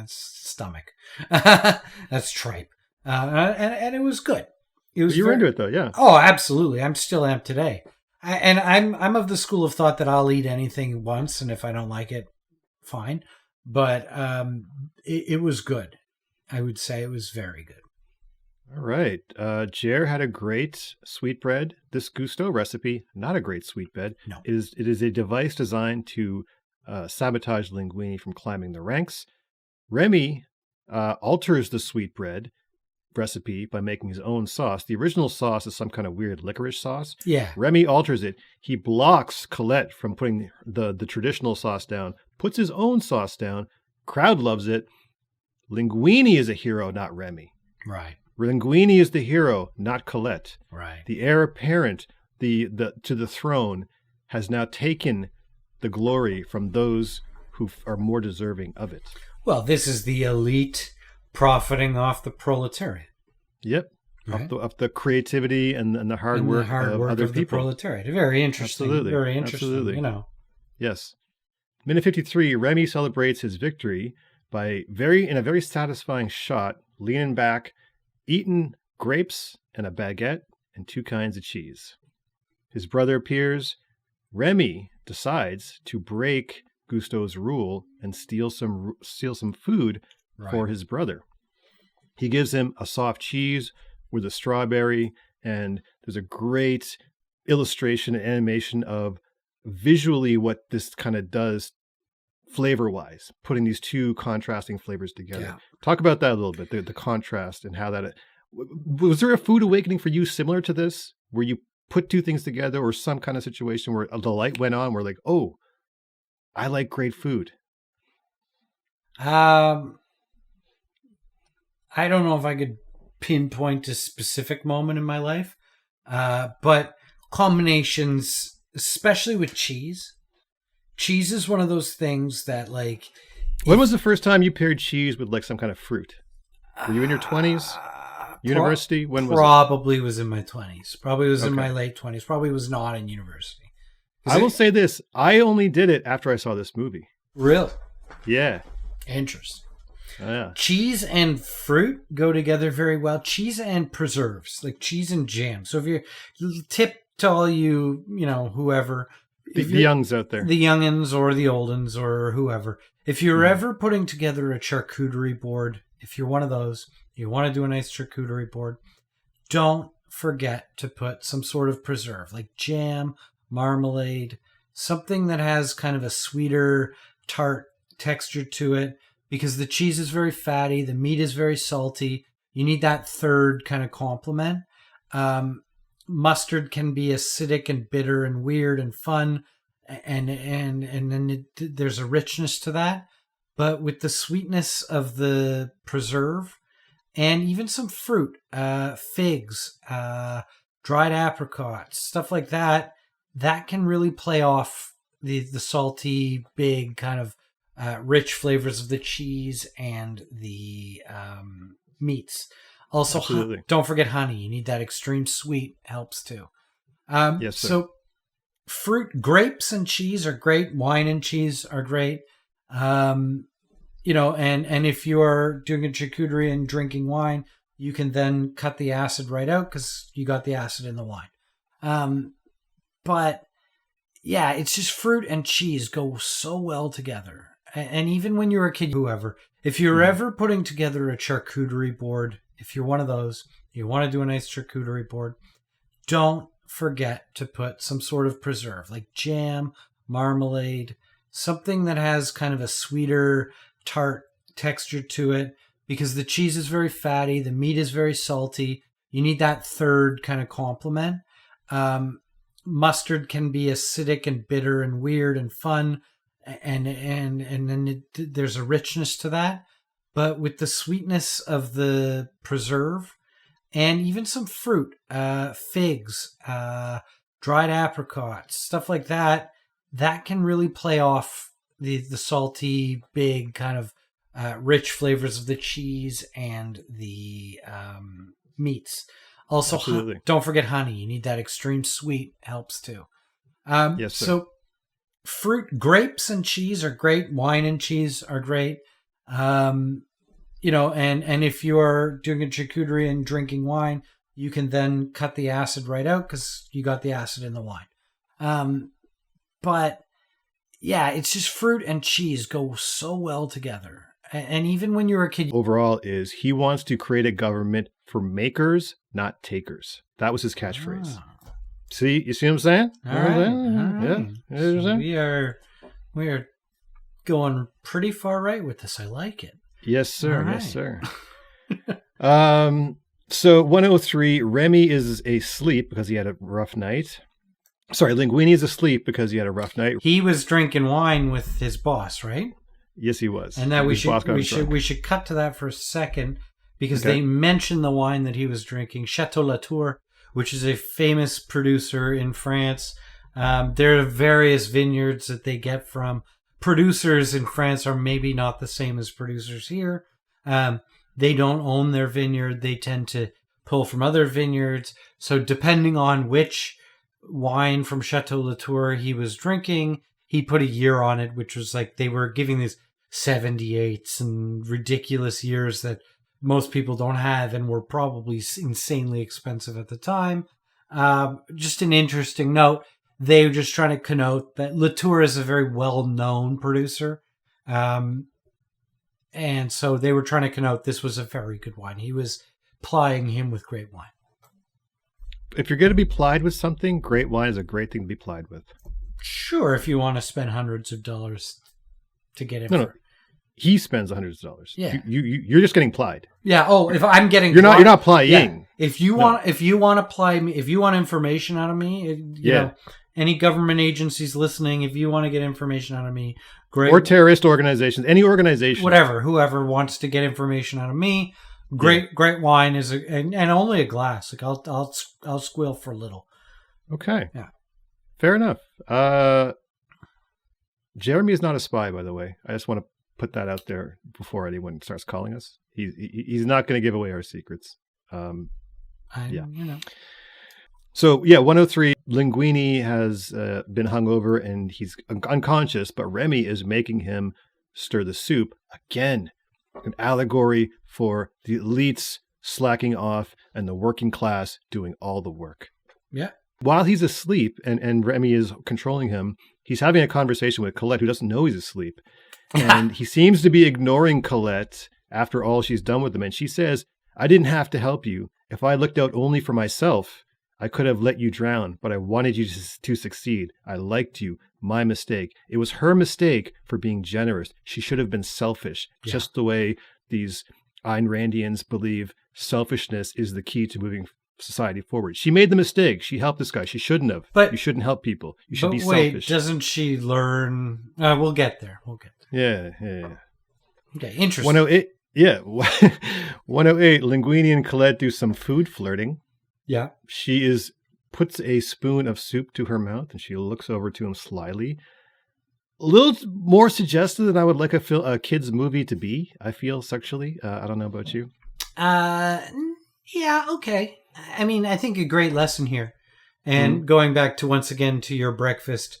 stomach. That's tripe. And it was good. You were into it though, yeah. Oh, absolutely. I'm still am today. I'm of the school of thought that I'll eat anything once, and if I don't like it, fine. But it was good. I would say it was very good. All right. Jer had a great sweetbread. This Gusto recipe, not a great sweetbread. No. It is a device designed to sabotage linguini from climbing the ranks. Remy alters the sweetbread recipe by making his own sauce. The original sauce is some kind of weird licorice sauce. Yeah. Remy alters it. He blocks Colette from putting the traditional sauce down, puts his own sauce down. Crowd loves it. Linguini is a hero, not Remy. Right. Linguini is the hero, not Colette. Right. The heir apparent to the throne has now taken the glory from those who are more deserving of it. Well, this is the elite profiting off the proletariat. Yep. Right. Of the creativity and the hard work of other people. The proletariat. Very interesting. Absolutely. Very interesting. Absolutely. You know. Yes. Minute 53, Remy celebrates his victory by in a very satisfying shot, leaning back, eating grapes and a baguette and 2 kinds of cheese. His brother appears. Remy decides to break Gusteau's rule and steal some food for his brother. He gives him a soft cheese with a strawberry, and there's a great illustration and animation of visually what this kind of does flavor-wise, putting these 2 contrasting flavors together. Yeah. Talk about that a little bit, the contrast and how that... Was there a food awakening for you similar to this, where you put 2 things together, or some kind of situation where the light went on, where like, oh, I like great food? I don't know if I could pinpoint a specific moment in my life, but combinations, especially with cheese. Cheese is one of those things that, like... When was the first time you paired cheese with like some kind of fruit? Were you in your 20s? University? When was it? Probably was in my 20s. Probably was in my late 20s. Probably was not in university. I will say this. I only did it after I saw this movie. Really? Yeah. Interesting. Yeah. Cheese and fruit go together very well. Cheese and preserves, like cheese and jam. So if you're tip to all you, whoever. The youngs out there. The youngins or the oldins or whoever. If you're ever putting together a charcuterie board, if you're one of those, you want to do a nice charcuterie board, don't forget to put some sort of preserve, like jam, marmalade, something that has kind of a sweeter, tart texture to it, because the cheese is very fatty, the meat is very salty. You need that third kind of complement. Mustard can be acidic and bitter and weird and fun, and then there's a richness to that. But with the sweetness of the preserve and even some fruit, figs, dried apricots, stuff like that, that can really play off the salty, big kind of rich flavors of the cheese and the meats. Also, don't forget honey. You need that extreme sweet. Helps too. Yes, sir. So fruit, grapes and cheese are great. Wine and cheese are great. And if you are doing a charcuterie and drinking wine, you can then cut the acid right out because you got the acid in the wine. But yeah, it's just fruit and cheese go so well together. And even when you're a kid, whoever, if you're ever putting together a charcuterie board, if you're one of those, you want to do a nice charcuterie board, don't forget to put some sort of preserve, like jam, marmalade, something that has kind of a sweeter, tart texture to it, because the cheese is very fatty, the meat is very salty. You need that third kind of complement. Mustard can be acidic and bitter and weird and fun, and then there's a richness to that. But with the sweetness of the preserve and even some fruit, figs, dried apricots, stuff like that, that can really play off the salty, big kind of rich flavors of the cheese and the meats. Also, don't forget honey. You need that extreme sweet. Helps too. Yes, sir. So fruit, grapes and cheese are great. Wine and cheese are great. And if you are doing a charcuterie and drinking wine, you can then cut the acid right out because you got the acid in the wine. But yeah, it's just fruit and cheese go so well together. And even when you're a kid... Overall is he wants to create a government for makers, not takers. That was his catchphrase. Ah. See? You see what I'm saying? All right. Yeah. So we are going pretty far right with this. I like it. Yes, sir. Right. Yes, sir. So 103, Remy is asleep because he had a rough night. Sorry, Linguini is asleep because he had a rough night. He was drinking wine with his boss, right? Yes, he was. And that we should cut to that for a second because they mentioned the wine that he was drinking, Chateau Latour, which is a famous producer in France. There are various vineyards that they get from. Producers in France are maybe not the same as producers here. They don't own their vineyard. They tend to pull from other vineyards. So depending on which wine from Chateau Latour he was drinking, he put a year on it, which was like they were giving these 78s and ridiculous years that most people don't have and were probably insanely expensive at the time. Just an interesting note. They were just trying to connote that Latour is a very well-known producer. And so they were trying to connote this was a very good wine. He was plying him with great wine. If you're going to be plied with something, great wine is a great thing to be plied with. Sure, if you want to spend hundreds of dollars to get it. No. He spends hundreds of dollars. Yeah. You're just getting plied. Yeah. Oh, if I'm getting you're not plying. Yeah. If you want to ply me, if you want information out of me, you know, any government agencies listening, if you want to get information out of me, great. Or terrorist organizations, any organization, whoever wants to get information out of me, great wine is and only a glass. Like I'll squeal for a little. Okay. Yeah. Fair enough. Jeremy is not a spy, by the way. I just want to put that out there before anyone starts calling us. He's not going to give away our secrets. You know. So 103. Linguini has been hungover and he's unconscious, but Remy is making him stir the soup again. An allegory for the elites slacking off and the working class doing all the work. Yeah. While he's asleep and Remy is controlling him, he's having a conversation with Colette, who doesn't know he's asleep. And he seems to be ignoring Colette after all she's done with him. And she says, I didn't have to help you. If I looked out only for myself, I could have let you drown, but I wanted you to succeed. I liked you. My mistake. It was her mistake for being generous. She should have been selfish, just the way these Ayn Randians believe selfishness is the key to moving society forward. She made the mistake. She helped this guy. She shouldn't have. But you shouldn't help people. You should be selfish. Doesn't she learn? We'll get there. Yeah. Okay, interesting. 108. Yeah. 108. Linguini and Colette do some food flirting. Yeah. She puts a spoon of soup to her mouth and she looks over to him slyly. A little more suggestive than I would like a kid's movie to be, I feel, sexually. I don't know about you. Yeah, okay. I mean, I think a great lesson here. And going back to, once again, to your breakfast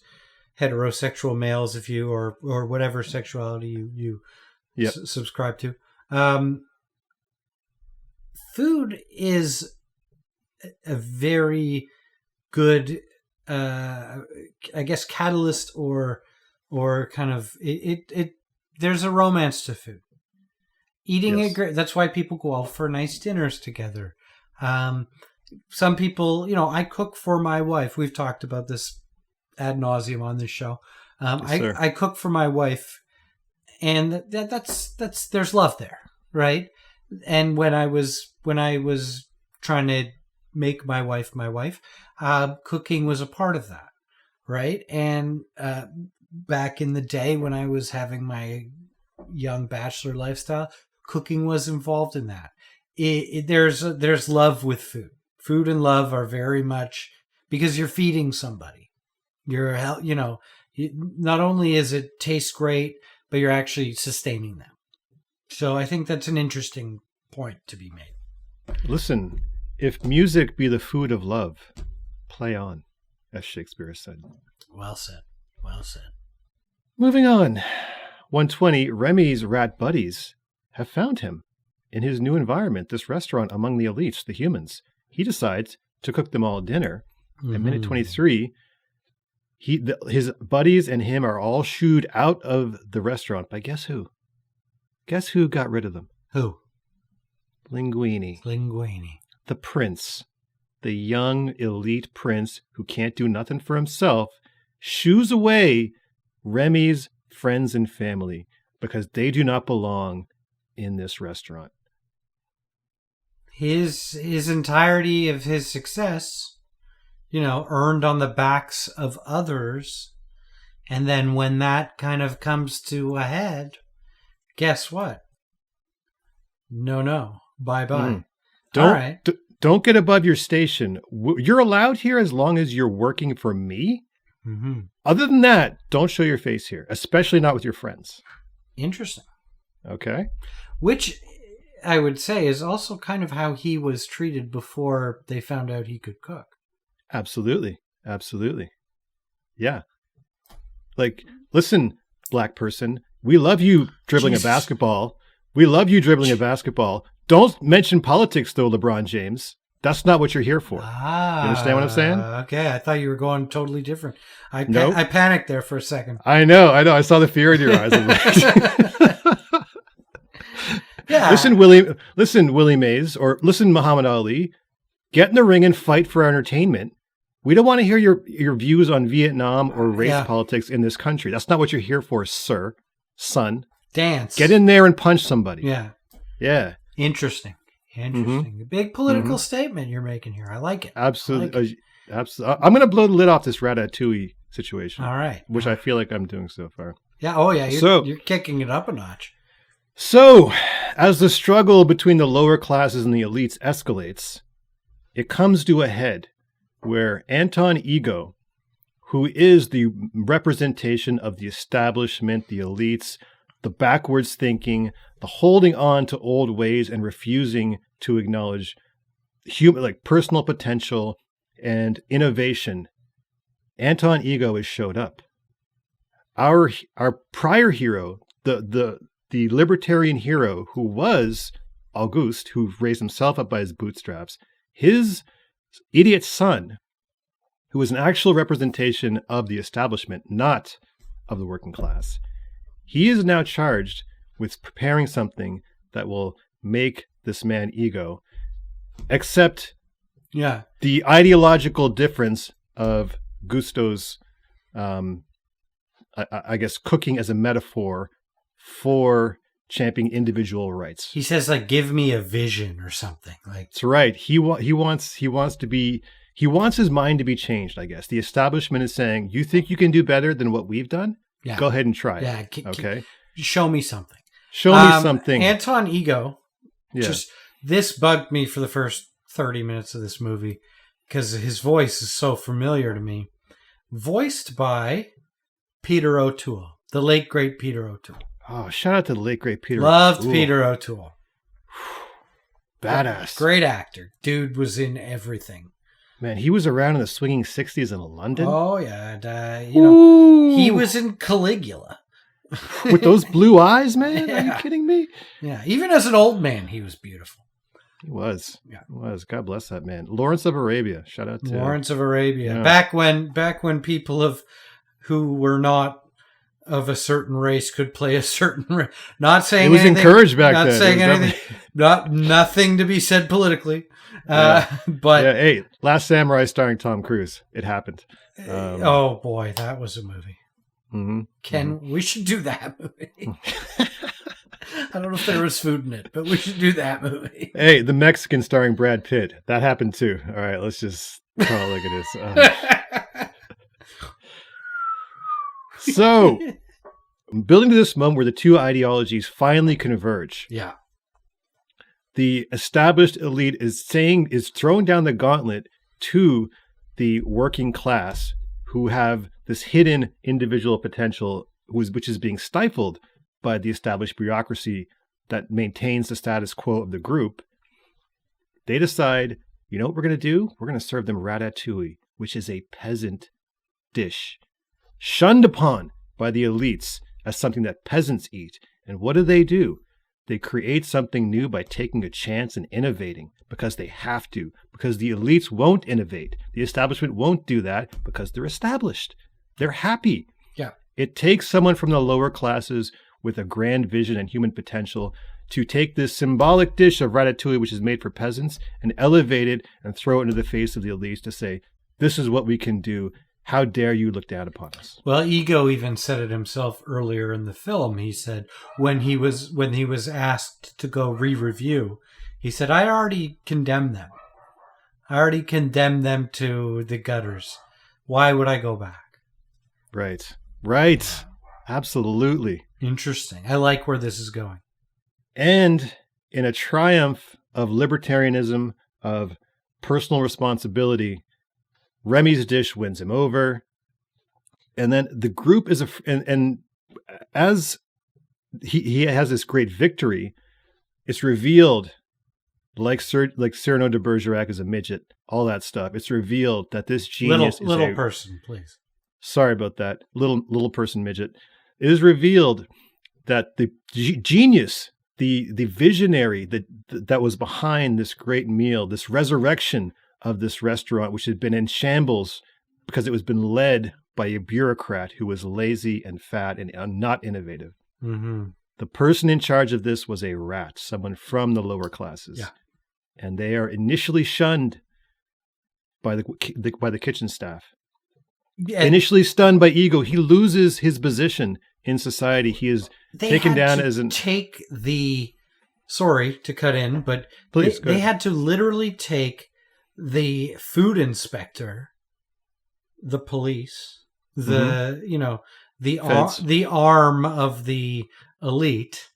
heterosexual males, if you, or whatever sexuality you subscribe to. Food is a very good, I guess, catalyst or kind of it. There's a romance to food. Eating it great. That's why people go out for nice dinners together. Some people, I cook for my wife. We've talked about this ad nauseum on this show. I cook for my wife, and that's there's love there, right? And when I was trying to make my wife, cooking was a part of that, right? And back in the day when I was having my young bachelor lifestyle, cooking was involved in that. There's love with food. Food and love are very much, because you're feeding somebody. Not only is it taste great, but you're actually sustaining them. So I think that's an interesting point to be made. Listen, if music be the food of love, play on, as Shakespeare said. Well said. Moving on. 120, Remy's rat buddies have found him in his new environment, this restaurant among the elites, the humans. He decides to cook them all dinner. At minute 23, his buddies and him are all shooed out of the restaurant. But guess who? Guess who got rid of them? Who? Linguini. The prince. The young elite prince who can't do nothing for himself shoos away Remy's friends and family because they do not belong in this restaurant. his entirety of his success, earned on the backs of others. And then when that kind of comes to a head, guess what? No. Bye-bye. All right. Don't get above your station. You're allowed here as long as you're working for me. Mm-hmm. Other than that, don't show your face here, especially not with your friends. Interesting. Okay. Which I would say is also kind of how he was treated before they found out he could cook. Absolutely. Yeah. Like, listen, black person, we love you dribbling a basketball. Don't mention politics, though, LeBron James. That's not what you're here for. You understand what I'm saying? Okay, I thought you were going totally different. I panicked there for a second. I know. I saw the fear in your eyes. Yeah. Listen, Willie Mays, or listen, Muhammad Ali. Get in the ring and fight for our entertainment. We don't want to hear your views on Vietnam or race politics in this country. That's not what you're here for, sir, son. Dance. Get in there and punch somebody. Yeah. Yeah. Interesting. Mm-hmm. A big political statement you're making here. I like it. Absolutely. Absolutely. I'm going to blow the lid off this Ratatouille situation. All right. Which I feel like I'm doing so far. Yeah. Oh, yeah. You're kicking it up a notch. So, as the struggle between the lower classes and the elites escalates, it comes to a head where Anton Ego, who is the representation of the establishment, the elites, the backwards thinking, the holding on to old ways and refusing to acknowledge personal potential and innovation, Anton Ego has showed up. Our prior hero, the libertarian hero who was Auguste, who raised himself up by his bootstraps, his idiot son, who was an actual representation of the establishment, not of the working class, he is now charged with preparing something that will make this man Ego accept the ideological difference of Gusto's, I guess, cooking as a metaphor for championing individual rights. He says, give me a vision or something. That's right. He wants his mind to be changed, I guess. The establishment is saying, you think you can do better than what we've done? Yeah. Go ahead and try it. Okay. Show me something. Show me something. Anton Ego. This bugged me for the first 30 minutes of this movie because his voice is so familiar to me. Voiced by Peter O'Toole, the late great Peter O'Toole. Oh, shout out to the late great Peter. Loved O'Toole. Peter O'Toole. Badass. Great actor. Dude was in everything. Man, he was around in the swinging 60s in London. Oh, yeah. He was in Caligula. With those blue eyes, man? Yeah. Are you kidding me? Yeah. Even as an old man, he was beautiful. He was. Yeah. He was. God bless that man. Lawrence of Arabia. Shout out to Lawrence of Arabia. Yeah. Back when people who were not of a certain race could play a certain race. Not saying anything. It was encouraged back then. Not saying anything. Nothing to be said politically. But hey, Last Samurai starring Tom Cruise. It happened. Oh boy, that was a movie. Mm-hmm. We should do that movie. I don't know if there was food in it, but we should do that movie. Hey, The Mexican starring Brad Pitt. That happened too. All right, let's just look at this. So, building to this moment where the two ideologies finally converge. Yeah. The established elite is throwing down the gauntlet to the working class who have this hidden individual potential, which is being stifled by the established bureaucracy that maintains the status quo of the group. They decide, you know what we're going to do? We're going to serve them ratatouille, which is a peasant dish, shunned upon by the elites as something that peasants eat. And what do? They create something new by taking a chance and innovating because they have to, because the elites won't innovate. The establishment won't do that because they're established. They're happy. Yeah. It takes someone from the lower classes with a grand vision and human potential to take this symbolic dish of ratatouille, which is made for peasants, and elevate it and throw it into the face of the elites to say, this is what we can do. How dare you look down upon us? Well, Ego even said it himself earlier in the film. He said when he was asked to go re-review, He said, I already condemned them. I already condemned them to the gutters. Why would I go back? Right. Right. Absolutely. Interesting. I like where this is going. And in a triumph of libertarianism, of personal responsibility, Remy's dish wins him over. And then the group is and as he has this great victory, it's revealed, like Cyrano de Bergerac is a midget, all that stuff. It's revealed that this genius little person, please. Sorry about that, little person midget. It is revealed that the genius, the visionary that was behind this great meal, this resurrection of this restaurant, which had been in shambles because it was been led by a bureaucrat who was lazy and fat and not innovative. Mm-hmm. The person in charge of this was a rat, someone from the lower classes. Yeah. And they are initially shunned by the kitchen staff. Yeah. Initially stunned by ego, he loses his position in society. He is taken down as an... Sorry to cut in, but please, they had to literally take the food inspector, the police, the the arm of the elite,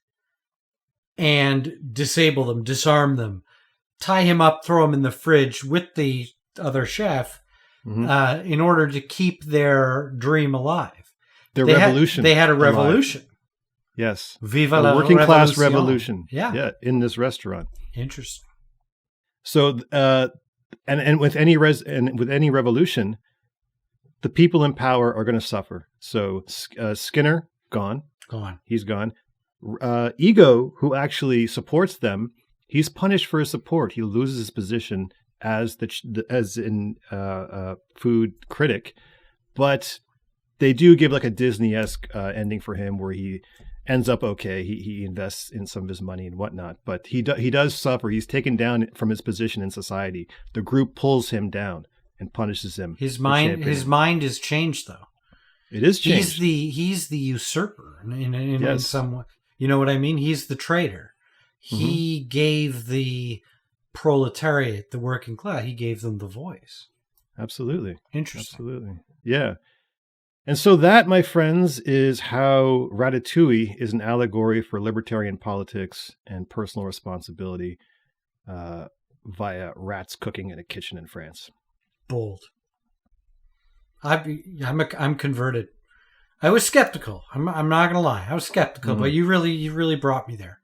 and disable them, disarm them, tie him up, throw him in the fridge with the other chef, in order to keep their dream alive. Their revolution. They had a revolution. Alive. Yes. Viva la working revolution. Class revolution. Yeah. In this restaurant. Interesting. So, and with any revolution, the people in power are going to suffer. So Skinner, gone. He's gone. Ego, who actually supports them, he's punished for his support. He loses his position as food critic, but they do give like a Disney-esque ending for him where he ends up okay. He invests in some of his money and whatnot, but he does suffer. He's taken down from his position in society. The group pulls him down and punishes him. His mind is changed, though. It is changed. He's the usurper in some way. You know what I mean? He's the traitor. He gave the proletariat, the working class, he gave them the voice. Absolutely. Interesting. Absolutely. Yeah. And so that, my friends, is how Ratatouille is an allegory for libertarian politics and personal responsibility via rats cooking in a kitchen in France. Bold. I'm converted. I was skeptical. I'm not gonna lie. I was skeptical, but you really brought me there.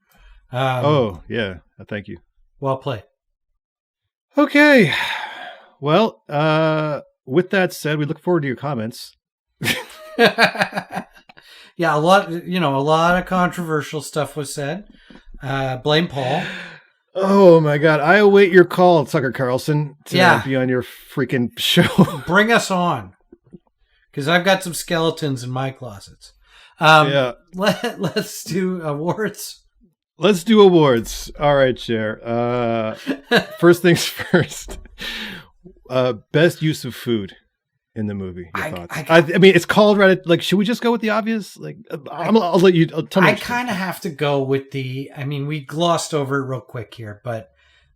Thank you. Well played. Okay. Well, with that said, we look forward to your comments. Yeah, a lot of controversial stuff was said. Blame Paul. Oh my God. I await your call, Tucker Carlson, to be on your freaking show. Bring us on. Because I've got some skeletons in my closets. Let's do awards. Let's do awards. All right, Cher. First things first. Best use of food in the movie. Your thoughts? I mean, it's called Reddit. Like, should we just go with the obvious? Like, I'll let you tell me. I kind of have to go with the. I mean, we glossed over it real quick here, but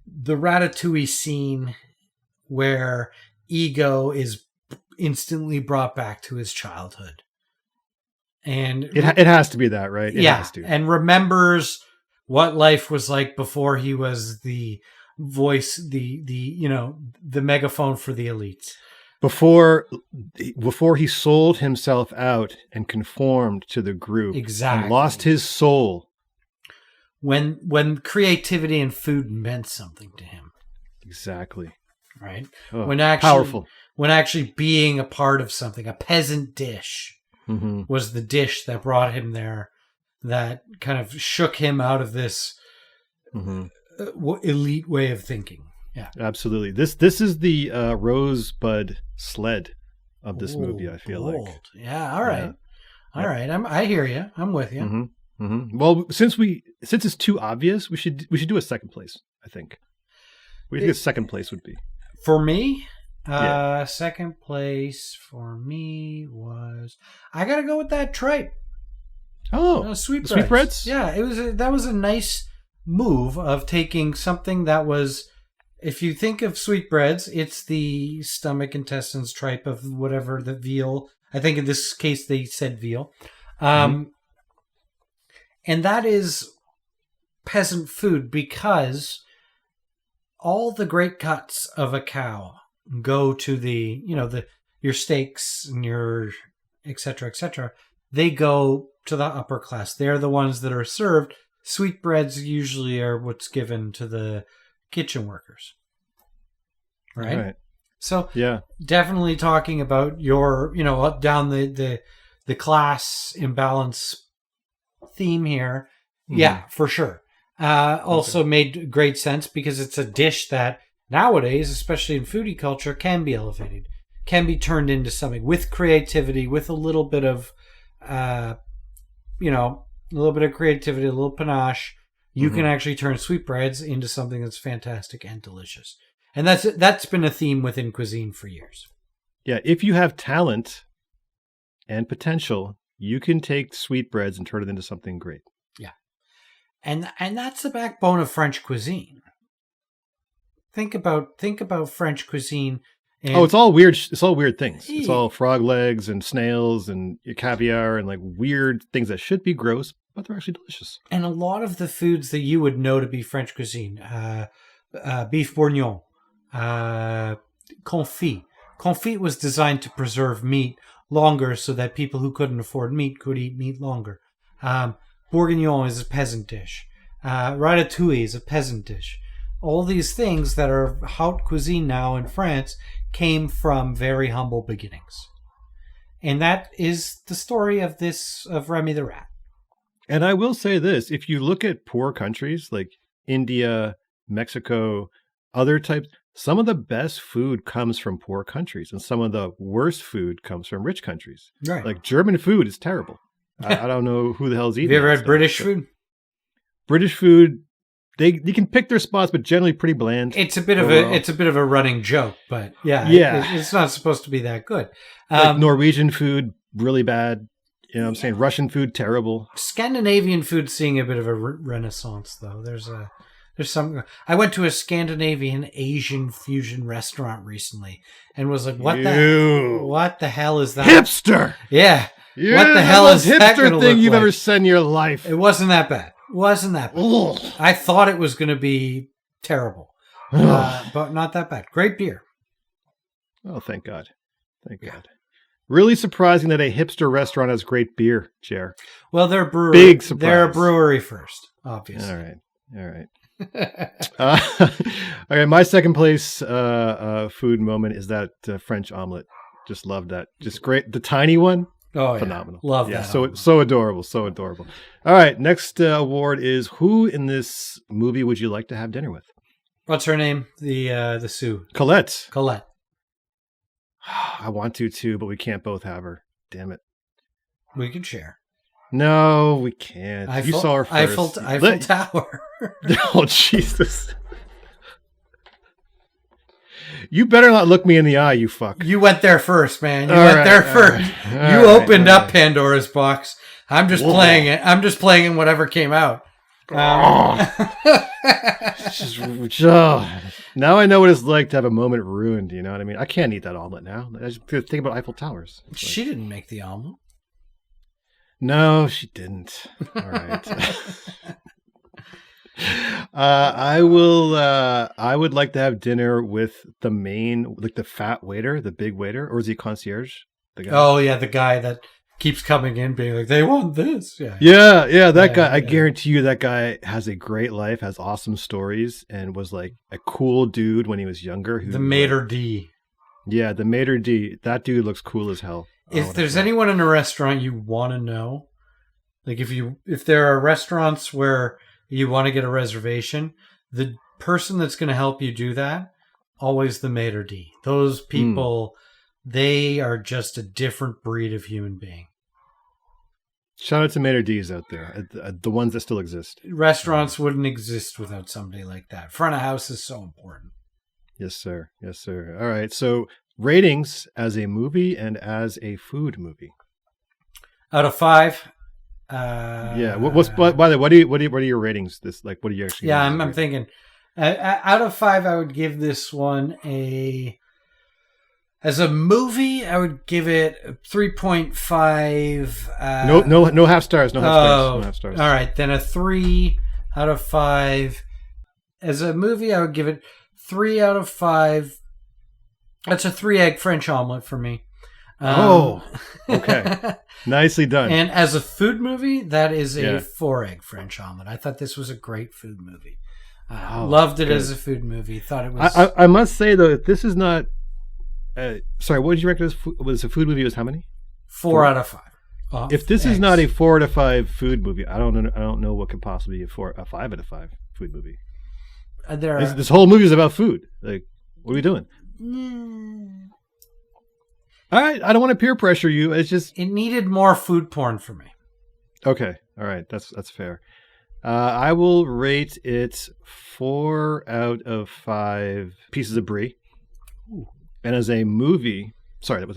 the Ratatouille scene where Ego is instantly brought back to his childhood, and it has to be that, right? It has to. And remembers what life was like before he was the voice, the megaphone for the elites. Before he sold himself out and conformed to the group, exactly, and lost his soul. When creativity and food meant something to him, exactly, right? Oh, powerful. When actually being a part of something, a peasant dish was the dish that brought him there, that kind of shook him out of this elite way of thinking. Yeah, absolutely. This is the Rosebud sled of this movie. I feel bold. like. Yeah. All right. All right. I hear you. I'm with you. Well, since it's too obvious, we should do a second place. I think. We think a second place would be for me. Second place for me was I gotta go with that tripe. Oh, sweetbreads. Sweetbreads. Yeah, that was a nice move of taking something that was, if you think of sweetbreads, it's the stomach, intestines, tripe of whatever, the veal. I think in this case they said veal. And that is peasant food because all the great cuts of a cow go to your steaks and your et cetera, they go to the upper class. They're the ones that are served. Sweetbreads usually are what's given to the kitchen workers. Right? So yeah, definitely talking about your, down the class imbalance theme here. Yeah, for sure. Also made great sense because it's a dish that nowadays, especially in foodie culture, can be elevated, can be turned into something with creativity, with a little bit of, a little bit of creativity, a little panache. You can actually turn sweetbreads into something that's fantastic and delicious. And that's been a theme within cuisine for years. Yeah, if you have talent and potential, you can take sweetbreads and turn it into something great. Yeah. And that's the backbone of French cuisine. Think about French cuisine. And it's all weird. It's all weird things. It's all frog legs and snails and caviar and like weird things that should be gross, but they're actually delicious. And a lot of the foods that you would know to be French cuisine, beef bourguignon, confit. Confit was designed to preserve meat longer so that people who couldn't afford meat could eat meat longer. Bourguignon is a peasant dish. Ratatouille is a peasant dish. All these things that are haute cuisine now in France came from very humble beginnings. And that is the story of Remy the Rat. And I will say this, if you look at poor countries like India, Mexico, other types, some of the best food comes from poor countries and some of the worst food comes from rich countries. Right. Like German food is terrible. I don't know who the hell's eating. Have you ever had British food? British food, they can pick their spots, but generally pretty bland. It's a bit of a running joke, but yeah. It's not supposed to be that good. Like Norwegian food, really bad. You know what I'm saying? Russian food, terrible. Scandinavian food seeing a bit of a renaissance, though. There's some. I went to a Scandinavian Asian fusion restaurant recently and was like, what the hell is that? Hipster! Yeah. What the hell is that hipster thing you've ever said in your life? It wasn't that bad. Ugh. I thought it was going to be terrible, but not that bad. Great beer. Oh, thank God. Thank God. Really surprising that a hipster restaurant has great beer, Jer. Well, they're a brewery. Big surprise. They're a brewery first, obviously. All right. Okay, my second place food moment is that French omelette. Just love that. Just great. The tiny one. Oh, phenomenal. Yeah. Love that. So adorable. So adorable. All right. Next award is who in this movie would you like to have dinner with? What's her name? The Sue. Colette. I want to too, but we can't both have her. Damn it. We can share. No, we can't. You saw her first. Eiffel Tower. Oh, Jesus. You better not look me in the eye, you fuck. You went there first, man. You went there first. You opened up Pandora's box. I'm just playing it. I'm just playing in whatever came out. Now I know what it's like to have a moment ruined. You know what I mean? I can't eat that omelet now. I just think about Eiffel Towers. She didn't make the omelet. No, she didn't. All right. I would like to have dinner with the main, like the fat waiter, the big waiter, or is he concierge? The guy? Oh yeah, the guy that keeps coming in being like, they want this. Yeah. That guy, I guarantee you that guy has a great life, has awesome stories, and was like a cool dude when he was younger. The maitre d'. Yeah, the maitre d'. That dude looks cool as hell. If there's anyone in a restaurant you want to know, like if there are restaurants where you want to get a reservation, the person that's going to help you do that, always the maitre d'. Those people, they are just a different breed of human being. Shout out to maitre d's out there, the ones that still exist. Restaurants wouldn't exist without somebody like that. Front of house is so important. Yes, sir. All right, so ratings as a movie and as a food movie. Out of 5, Yeah. What's by the way? What are your ratings? This what are you actually? Yeah, I'm thinking. Out of 5, I would give this one as a movie, I would give it 3.5. No half stars. No half stars. All right, then a 3 out of 5. As a movie, I would give it 3 out of 5. That's a 3-egg French omelette for me. Okay. Nicely done. And as a food movie, that is a 4-egg French omelette. I thought this was a great food movie. Loved it as a food movie. Thought it was. I must say though, if this is not. Sorry, what did you recommend? Was a food movie? Was how many? 4 out of 5. If this is not a 4 out of 5 food movie, I don't know what could possibly be a 5 out of 5 food movie. This whole movie is about food. Like, what are we doing? All right, I don't want to peer pressure you. It's just it needed more food porn for me. Okay, all right, that's fair. I will rate it 4 out of 5 pieces of brie. Ooh. And as a movie, 4 out of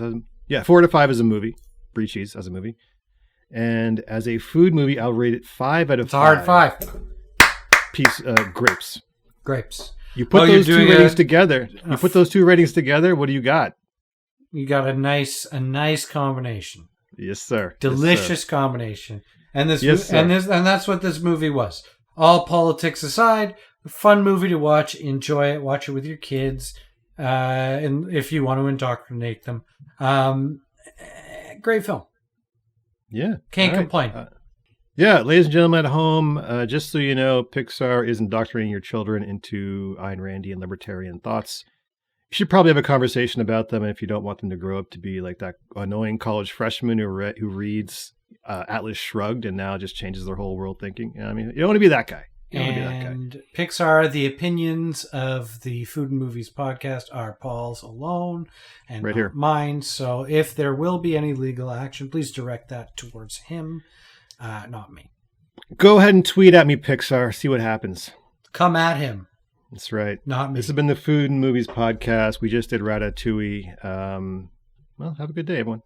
5 as a movie, brie cheese as a movie. And as a food movie, I'll rate it 5 out of 5. It's a hard 5. Grapes. Grapes. You put those two ratings together. What do you got? You got a nice combination. Yes, sir. Delicious combination. And that's what this movie was. All politics aside, a fun movie to watch. Enjoy it. Watch it with your kids, and if you want to indoctrinate them. Great film. Yeah, can't complain. Ladies and gentlemen at home, just so you know, Pixar is indoctrinating your children into Ayn Randy and libertarian thoughts. You should probably have a conversation about them if you don't want them to grow up to be like that annoying college freshman who reads Atlas Shrugged and now just changes their whole world thinking. You know what I mean, you don't want to be that guy. And Pixar, the opinions of the Food and Movies podcast are Paul's alone and right here. Mine. So if there will be any legal action, please direct that towards him, not me. Go ahead and tweet at me, Pixar. See what happens. Come at him. That's right. Not me. This has been the Food and Movies podcast. We just did Ratatouille. Well, have a good day, everyone.